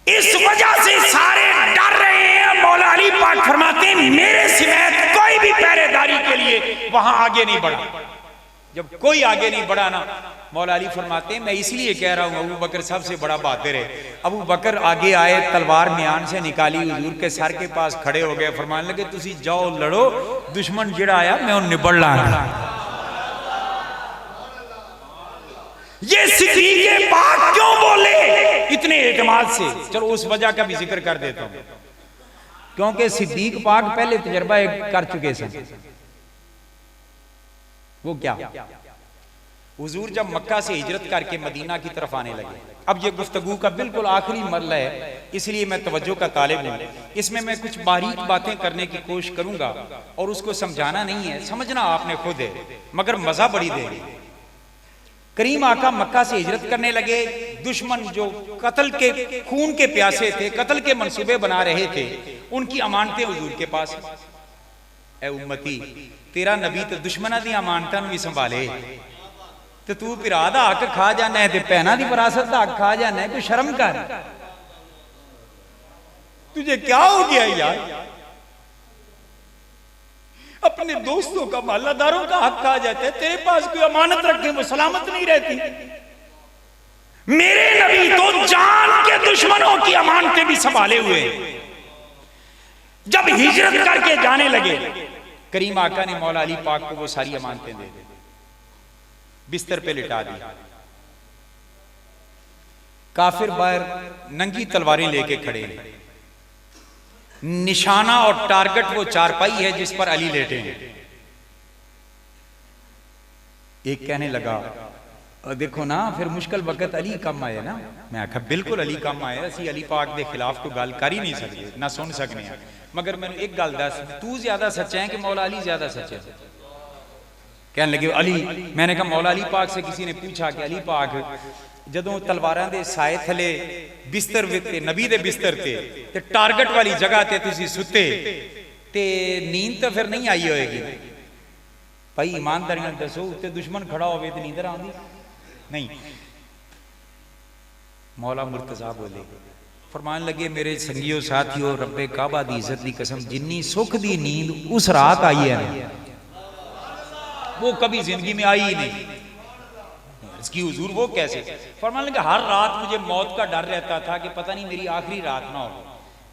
इस वजह से सारे डर रहे हैं। मौला अली पाक फरमाते हैं मेरे समेत कोई भी पहरेदारी के लिए वहां आगे नहीं बढ़ा। जब कोई आगे नहीं बढ़ा ना, मौला अली फरमाते हैं मैं इसलिए कह रहा हूं अबू बकर सबसे बड़ा बहादुर है। अबू बकर आगे आए, तलवार म्यान से निकाली, हुजूर के सर के पास खड़े हो गए, फरमाने लगे तुसी जाओ लड़ो, दुश्मन जिहड़ा आया मैं उन्हें निबड़ लांगा। ये सिद्दीक़ पाक क्यों बोले इतने एतमाद से? चलो उस वजह का भी जिक्र कर देता हूं, क्योंकि सिद्दीक़ पाक पहले तजर्बा कर चुके थे। वो क्या? हुजूर जब मक्का से हिजरत करके मदीना की तरफ आने लगे, अब ये गुफ्तगू का बिल्कुल आखिरी मरला है, इसलिए मैं तवज्जो का तालिब हूँ। इसमें मैं कुछ बारीक बातें करने की कोशिश करूंगा और उसको समझाना नहीं है, समझना आपने खुद है, मगर मजा बड़ी देगी। करीम आका मक्का से हिजरत करने लगे। दुश्मन जो कत्ल के खून के प्यासे थे, कत्ल के मंसूबे बना रहे थे, उनकी अमानतें हुजूर के पास। ए उम्मती, तेरा नबी तो दुश्मना दी अमानतां भी संभाले, तो तू भरा दा हक खा जाना है, भैना दी विरासत दा हक खा जाना है। कोई शर्म कर, तुझे क्या हो गया यार? अपने दोस्तों का, मालादारों का हक खा जाता है, तेरे पास कोई अमानत रखे वो सलामत नहीं रहती। मेरे नबी तो जान के दुश्मनों की अमानतें भी संभाले हुए। जब हिजरत करके जाने लगे, करीम आका ने मौला अली पाक को वो सारी अमानतें दे दी, बिस्तर पे लिटा दी। काफिर बाहर नंगी तलवारें लेके खड़े हैं, निशाना और टारगेट वो चारपाई है जिस पर अली लेटे हैं। एक कहने लगा, देखो ना फिर मुश्किल वक्त अली कम आए ना। मैं आखा बिल्कुल अली कम आए, असी अली पाक के खिलाफ तो गल कर ही नहीं सकते, ना सुन सकने हैं। मगर मैंने एक गल दस, तू ज्यादा सच्चा है कि मौला अली ज्यादा सच्चा है? कहने लगे अली। मैंने कहा मौला अली पाक से किसी ने पूछा कि अली पाक जदों तलवारां दे साए थले बिस्तर विते नबी दे बिस्तर ते टारगेट वाली जगह ते तुसी सुते ते नींद तो फिर नहीं आई होएगी? भाई ईमानदारी नाल दसो, उत्ते दुश्मन खड़ा होवे ते नींदर आंदी नहीं? मौला मुर्तजा बोले, फरमान लगे मेरे संगियो साथियों, रब्बे काबा दी इज्जत दी कसम, जिन्नी सुख दी नींद उस रात आई है ना, वो कभी जिंदगी में आई ही नहीं। इसकी हुजूर वो कैसे? फरमान लगे हर रात मुझे मौत का डर रहता था कि पता नहीं मेरी आखिरी रात ना हो,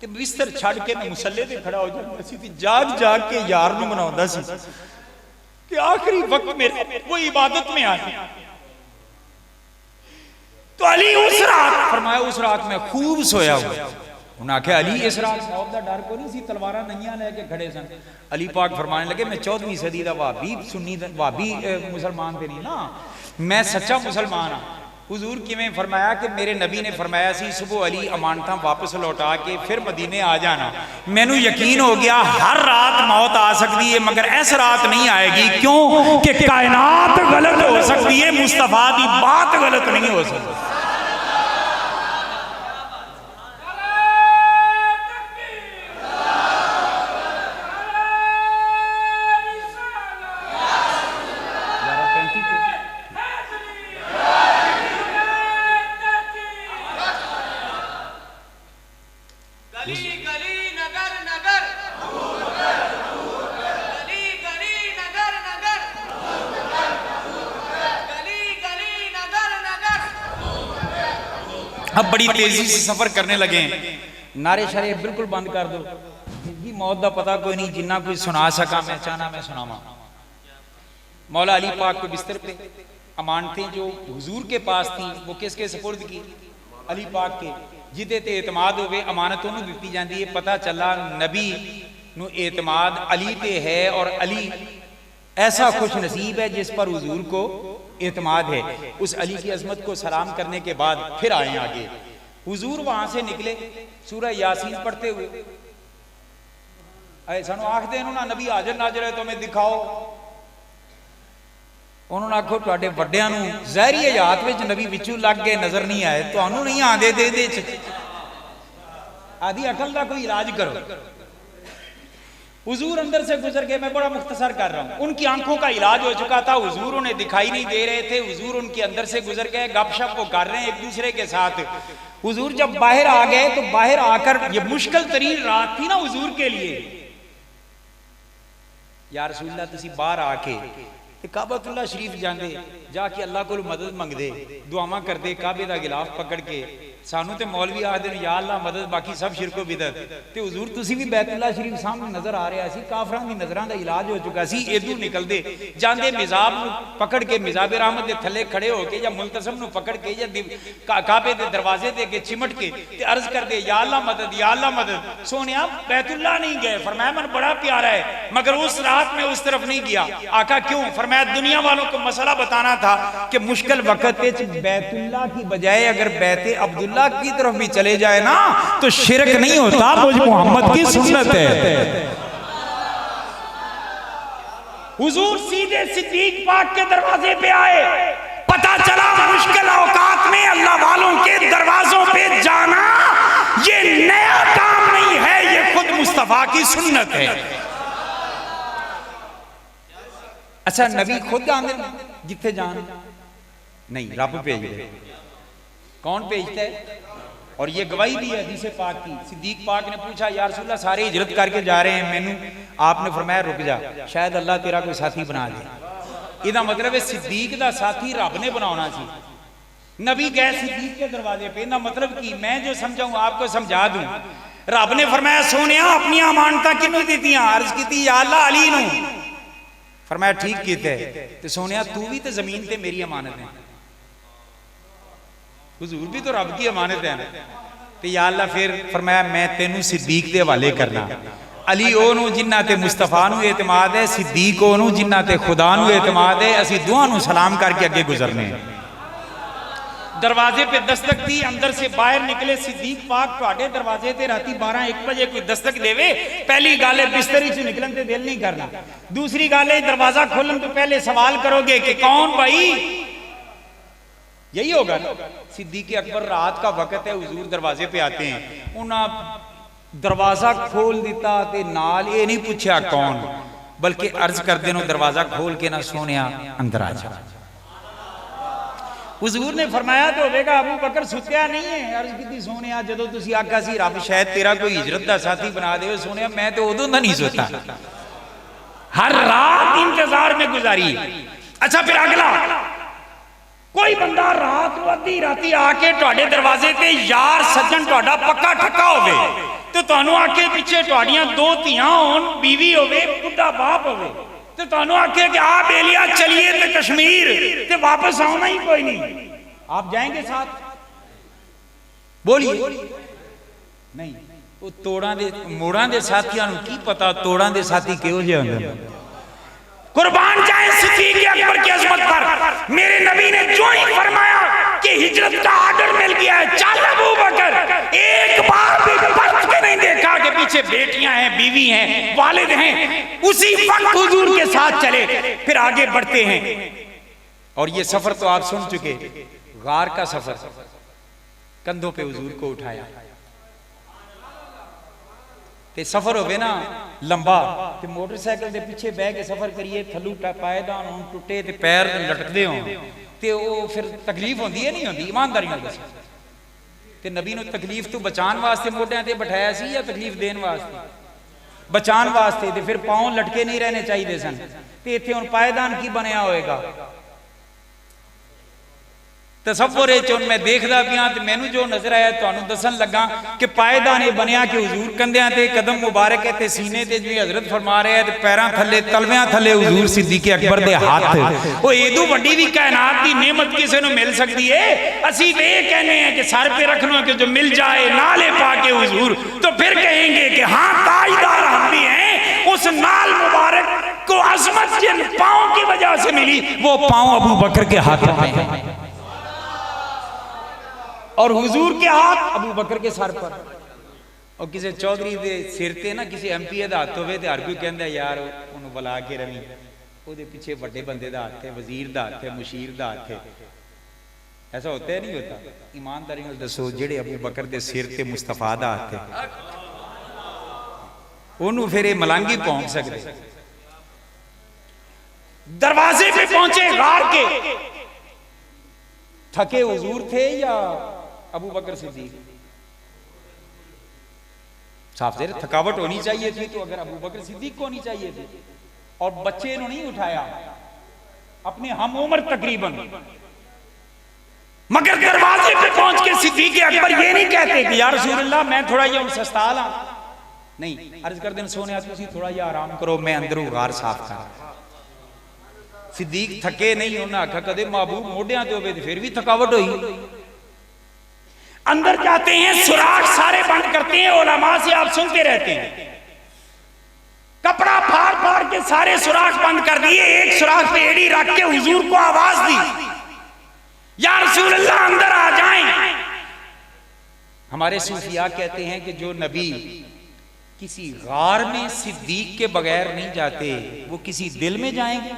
तो बिस्तर छड़ के मैं मुसल्ले पे खड़ा हो जाता सी, जाग जाग के यार नूं मनाउंदा सी कि आखिरी वक्त मेरा वो इबादत में आ गया। तो अली उस रात, फरमाया उस रात में खूब सोया हुआ। उन्हें आख्या अली इस रात मौत का डर को नहीं सी, तलवारां नंगियां लेके खड़े सन। अली पाक फरमाने लगे मैं 14वीं सदी का वाबी सुन्नी वाबी मुसलमान थे नहीं ना, मैं सच्चा मुसलमान हाँ। हुजूर किवें? फरमाया कि मेरे नबी ने फरमाया सी सुबह अली अमानतां वापस लौटा के फिर मदीने आ जाना। मैनू यकीन हो गया हर रात मौत आ सकती है, मगर ऐस रात नहीं आएगी। क्यों? कि कायनात गलत हो सकती है, मुस्तफा की बात गलत नहीं हो सकती। अब बड़ी तेजी से सफर करने लगे। नारे शारे बिल्कुल बंद कर दो, जिंदगी मौत का पता कोई नहीं, जिन्ना कोई सुना सका मैं चाहना मैं सुनावा। मौला अली पाक को बिस्तर पे अमानतें जो हुजूर के पास थी वो किसके सपुर्द की? अली पाक के। जिदे ते एतमाद होवे अमानत उन्होंने दिती जाती है। पता चला नबी नू एतमाद अली ते है और अली ऐसा खुश नसीब है जिस पर हुजूर को एतमाद है। उस अली की अजमत को सलाम करने के बाद फिर आए आगे। हुजूर वहां से निकले सूरह यासीन पढ़ते हुए। सानू आखदे ना नबी हाजिर नाजिर है तो हमें दिखाओ। उन्होंने आखो तुहाडे वड्डियां नू ज़हरी हयात विच नबी विचों लग गए नजर नहीं आए, तुहानू नहीं आंदे दे आदि अकल का कोई इलाज करो। हुजूर अंदर से गुजर गए। मैं बड़ा मुख्तसर कर रहा हूँ। उनकी आंखों का इलाज हो चुका था, हुजूर उन्हें दिखाई नहीं दे रहे थे। हुजूर उनके अंदर से गुजर गए, गपशप वो कर रहे हैं एक दूसरे के साथ। हुजूर जब बाहर आ गए तो बाहर आकर ये मुश्किल तरीन रात थी ना हुजूर के लिए। या रसूलल्लाह तुसी बाहर आके काबतुल्लाह शरीफ जाते, जाके अल्लाह को मदद मंगते, दुआवां करते, काबे का गिलाफ पकड़ के सानू तो मौलवी आखदे ने या अल्लाह मदद, बाकी सब शिरको बिदत। ते हुजूर तुसी भी बैतुल्ला शरीफ सामने नजर आ रहा सी, काफरां दी नजरां दा इलाज हो चुका सी। इदू निकलदे जांदे मिजाब नू पकड़ के मिजाब रहमत दे थले खड़े होके या मुल्तसम नू पकड़ के या काबे दे दरवाजे दे अगे चिमट के ते अर्ज कर दे या अल्लाह मदद, या अल्लाह मदद। सोनिया बैतुल्ला नहीं गए, फरमाया मन बड़ा प्यारा है मगर उस रात में उस तरफ नहीं गया। आका क्यों? फरमाया दुनिया वालों को मसला बताना था कि मुश्किल वक्त बैतुल्ला की बजाय अगर बैते अब्दुल्ला की तरफ भी चले जाए ना तो शिरक नहीं होता, मुझ मोहम्मद की सुन्नत है। हुजूर सीधे सिद्दीक पाक के दरवाजे पे आए। पता चला मुश्किल औकात में अल्लाह वालों के दरवाजों पे जाना ये नया काम नहीं है, ये खुद मुस्तफा की सुन्नत है। अच्छा नबी खुद आंदे जिथे जान नहीं, रब भेज दे। कौन भेजता है? और ये गवाही भी है हदीस पाक की। सिद्दीक पाक ने पूछा या रसूलल्लाह सारे हिजरत करके जा रहे हैं, मैनू आपने फरमाया रुक जा, शायद अल्लाह तेरा कोई साथी बना दे। इहदा मतलब है सिद्दीक दा साथी रब ने बनाना सी। नबी गए सिद्दीक के दरवाजे पे, ना मतलब कि मैं जो समझाऊं आपको समझा दूं। रब ने फरमाया सोनिया अपनी अमानता किन्नू दीतियां? अर्ज की या अल्लाह अली नू। फरमाया ठीक कीते ते सोनिया तू भी तो जमीन ते मेरी अमानत है, हुजूर भी तो रब की अमानत है ना। ते या अल्लाह फिर फरमाया मैं तेनू सिद्दीक दे हवाले करना। अली ओनू जिन्ना ते मुस्तफा नू एतमाद है, सिद्दीक ओनू जिन्ना ते खुदा नू एतमाद है। असी दुआ नू सलाम करके अगे गुजरने। दरवाजे पे दस्तक दी, अंदर से बाहर निकले सिद्दीक पाक। तुहाडे दरवाजे ते राती 12-1 बजे कोई दस्तक देवे, पहली गल है बिस्तरी से निकलन ते दिल नहीं करना। दूसरी गल है दरवाजा खोलन तो पहले सवाल करोगे कि कौन भाई, यही होगा ना। सिद्दीक अकबर रात का वक्त है, हुजूर दरवाजे पे आते हैं, उन्हें दरवाजा खोल दिता ते नाल ये नहीं पूछा कौन, बल्कि अर्ज कर देनो दरवाजा खोल के ना सोनिया अंदर आ जा। हुजूर ने फरमाया तो होगा अबू बकर सुत्या नहीं है। अर्ज की सोनिया जदों तुसी आखा सी रब शायद तेरा कोई हिजरत का साथी बना दे, सोनिया मैं तो उदों दा नहीं सोता, हर रात इंतजार में गुजारी। अच्छा फिर अगला कोई बंदा रात अद्धी राती आके तुहाडे दरवाजे ते यार सज्जन तुहाडा पक्का ठक्का होवे तो तुहानू आके पीछे तुहाडियां 2 धियां होन, बीवी होवे, बुढ़ा बाप होवे तो तुहानू आके कि आ बेलिया चलिए ते कश्मीर ते वापस आना ही कोई नहीं, आप जाएंगे साथ? बोलिए नहीं। वो तोड़ा दे मोड़ा दे साथियां नू की पता तोड़ा दे साथी किहो जिहे हुंदे। कुर्बान जाए सिद्दीक अकबर की अजमत पर। मेरे नबी ने जो ही फरमाया कि हिजरत का आर्डर मिल गया है, चल अबू बकर, एक बार भी पलट के नहीं देखा कि पीछे बेटियां हैं, बीवी हैं, वालिद हैं। उसी वक्त हुजूर के साथ चले। फिर आगे बढ़ते हैं और ये सफर तो आप सुन चुके, गार का सफर। कंधों पे हुजूर को उठाया ते सफर होवे ना लंबा ते मोटरसाइकिल के पीछे बह के सफर करिए, थलू पायदान हों टुटे ते पैर लटकते हों ते वो फिर तकलीफ होंदी है नहीं होंदी? ईमानदारी नाल दसो ते नबी नूं तकलीफ तो बचाने वास्ते मोढियां ते बिठाया सी या तकलीफ देने वास्ते? बचाने वास्ते। ते फिर पांव लटके नहीं रहने चाहिए सन ते इत्थे हुण पायदान की बनया होएगा? तसव्वुर मैं देखदा पिया ते मैनू जो नजर आया तुहानू दसन लगा कि पायदान ये बनया कि हुजूर कंधियां ते कदम मुबारक है ते सीने ते जिवें हजरत फरमा रहे हैं ते पैरां थले तलवियां थले हुजूर सिद्दीक अकबर दे हाथ। ओ एदू वड्डी भी कायनात दी नेमत किसे नू मिल सकदी है? असीं ते ये कहने हैं कि सर पे रखना कि जो मिल जाए नाले पाके हुजूर, तो फिर कहेंगे कि हाँ ताजदार हम भी हैं। उस नाल मुबारक को अजमत जिन पांव की वजह से मिली वो पांव अबू बकर के हाथ में है और हुजूर के हाथ अबू बकर के सर पर। और किसी चौधरी के सिर ते ना किसी MP का हाथ होवे ते हर कोई कहंदा यार उन्होंने बुला के रवी, ਉਹਦੇ पीछे बड़े बंदे का हाथ है, वजीर का हाथ है, मुशीर का हाथ है। ऐसा होता है नहीं होता? ईमानदारी नाल दसो जेड़े अबू बकर के सिर ते मुस्तफा का हाथ है उन्होंने फिर मलांगी पहुंच सकते। दरवाजे पे पहुंचे गार के, थके हुजूर थे या अबू बकर सिद्दीक? साफ ज़ाहिर थकावट होनी चाहिए थी, तो अगर अबू बकर सिद्दीक को होनी चाहिए थी। और बच्चे ने नहीं उठाया, अपने हम उम्र तकरीबन मगर दरवाजे पे पहुंच के सिद्दीक अकबर ये नहीं कहते कि या रसूल अल्लाह मैं थोड़ा ये सस्ता ला नहीं, अर्ज कर दें सोने तुसी थोड़ा जिहा आराम करो, मैं अंदरों गार साफ कर। सिद्दीक थके नहीं, उन्हें आखा कदे महबूब मोढियां ते होवे ते फिर भी थकावट हुई। अंदर जाते हैं, सुराख सारे बंद करते हैं, उलमा से आप सुनते रहते हैं, कपड़ा फाड़ फाड़ के सारे सुराख बंद कर दिए, एक सुराख पे एड़ी रख के हुजूर को आवाज दी, या रसूल अल्लाह अंदर आ जाएं। हमारे सूफिया कहते हैं कि जो नबी किसी गार में सिद्दीक के बगैर नहीं जाते, वो किसी दिल में जाएंगे।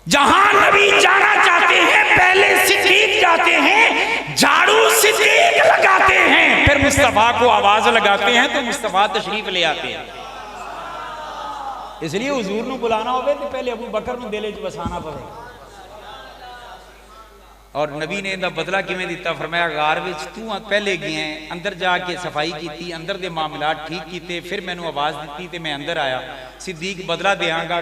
जहां नबी जाना चाहते हैं पहले सिद्दीक जाते हैं, झाड़ू सिद्दीक लगाते हैं, फिर मुस्तफा को आवाज लगाते हैं तो मुस्तफा तशरीफ ले आते हैं। इसलिए हुजूर ਨੂੰ बुलाना होवे तो पहले अबू बकर ਨੂੰ दिल च बसाना पवे। और नबी ने इहदा बदला किवें दिता, फरमाया गार विच तू पहले गया अंदर जाके सफाई की, अंदर दे मामलात ठीक किए, फिर मैनू आवाज दी तो मैं अंदर आया। सिद्दीक बदला देंगा,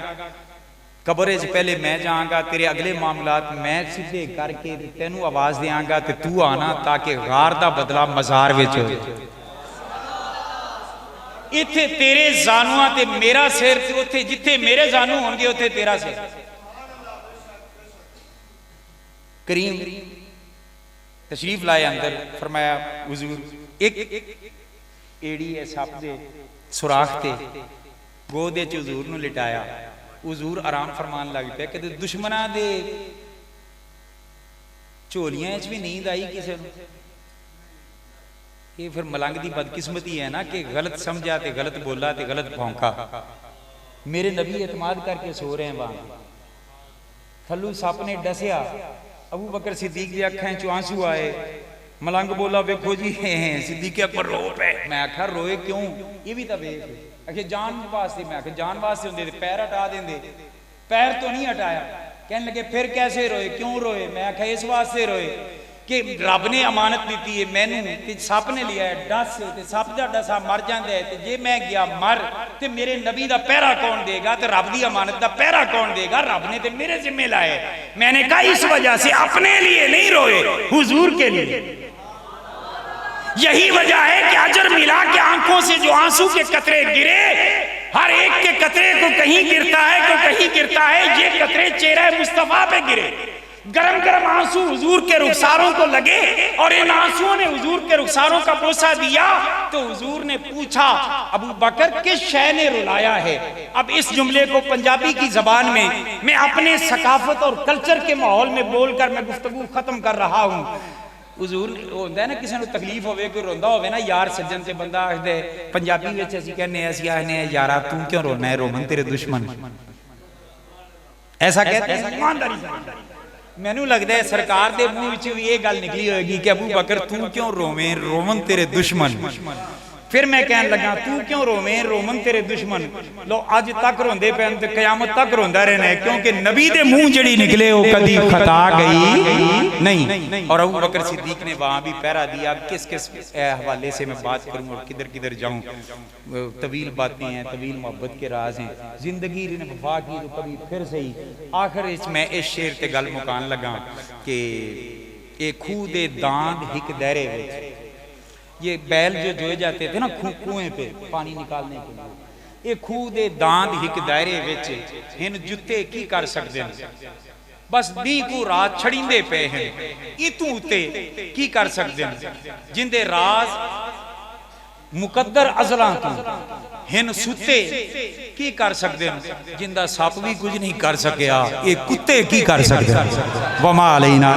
कब्र च पहले मैं जाऊंगा, तेरे अगले मामलात मैं सीधे करके तेनू आवाज देंगा तो तू आना, ताकि गार दा बदला मज़ार विच हो। इत्थे तेरे जानुआ ते मेरा सिर, ते उत्थे जिथे मेरे जानू होंगे उत्थे तेरा सिर। करीम तशरीफ लाए अंदर, फरमाया हुजूर एक एड़ी है सप दे सुराख ते गोदे च हुजूर नूं लिटाया, हुजूर आराम फरमान लग पे। कहते दुश्मना दे झोलियां च भी नींद आई किसी नूं। ये फिर मलंग दी बदकिस्मती है ना कि गलत समझा ते गलत बोला ते गलत भौंका। मेरे नबी एतमाद करके सो रहे हैं वहां, थल्लू सप ने डसिया, अबू बकर सिद्दीक की अखां चो आंसू आए। मलंग बोला वेखो जी सिद्दीक अकबर रो पे। मैं आखा रोए क्यों, ये भी तो वेख, आखे जान वास्ते। मैं आखा जान वास्ते होंदे ते पैर हटा देंदे, पैर तो नहीं हटाया। कहने लगे फिर कैसे रोए, क्यों रोए? मैं आखा इस वास्ते रोए कि रब ने अमानत दी है मैनू, सप ने लिया है डस, सप का डसा मर जाता है, तो जे मैं गया मर तो मेरे नबी का पहरा कौन देगा, तो रब की अमानत का पहरा कौन देगा? रब ने तो मेरे जिम्मे लाए। मैंने कहा इस वजह से अपने लिए नहीं रोए, हुजूर के लिए। यही वजह है कि अजर मिला के आंखों से जो आंसू के कतरे गिरे, हर एक के कतरे को कहीं गिरता है तो कहीं गिरता है, ये कतरे चेहरा मुस्तफा पे गिरे। गरम गरम आंसू हुजूर के रुखसारों को लगे और इन आंसुओं ने हुजूर के रुखसारों का बोसा दिया। तो हुजूर ने पूछा अबू बकर किस शय ने रुलाया है? अब इस जुमले को पंजाबी की जबान में मैं अपने सकाफत और कल्चर के माहौल में बोलकर मैं गुफ्तगू खत्म कर रहा हूँ। हुजूर होंदा है ना किसी को तकलीफ होवे, कोई रोंदा होवे ना यार सज्जन से बंदा आखदे पंजाबी विच असीं कहने असीं आखने यारा तू क्यों रोना है, रोमन तेरे दुश्मन, ऐसा कहते हैं ईमानदारी से। मैनू लगता है सरकार के मुंह विच भी ये गल निकली होगी कि अबू बकर तू क्यों रोवे, रोमन तेरे दुश्मन। फिर मैं कहन लगा तू क्यों रोवे, रोमन तेरे दुश्मन। लो अज तक रोंदे पे ते कयामत तक रोंदा रहना है, क्योंकि नबी दे मुंह जड़ी निकले वो कदी खता गई नहीं। और अबू बकर सिद्दीक ने वहां भी पहरा दिया। किस किस हवाले से मैं बात करूं और किधर किधर जाऊं, तवील बातें हैं, तवील मोहब्बत के राज हैं। जिंदगी ने वफा की तो कभी फिर सही। आखिर मैं इस शेर ते गल मुकान लगा कि एक खूह दे दांद हिक दहरे विच, ये बैल जो जोए जाते थे ना कुएं पे पानी निकालने के लिए, ये खूह दे दांद हिक दायरे विच हिन जुत्ते की कर सकते हैं? बस दी को रात छड़ींदे पे हैं, इतू उते की कर सकते हैं? जिंदे राज मुकद्दर अजला तो हिन सुते की कर सकते हैं? जिंदा सप भी कुछ नहीं कर सकिया, ये कुत्ते की कर सकते हैं? वमा अलैना।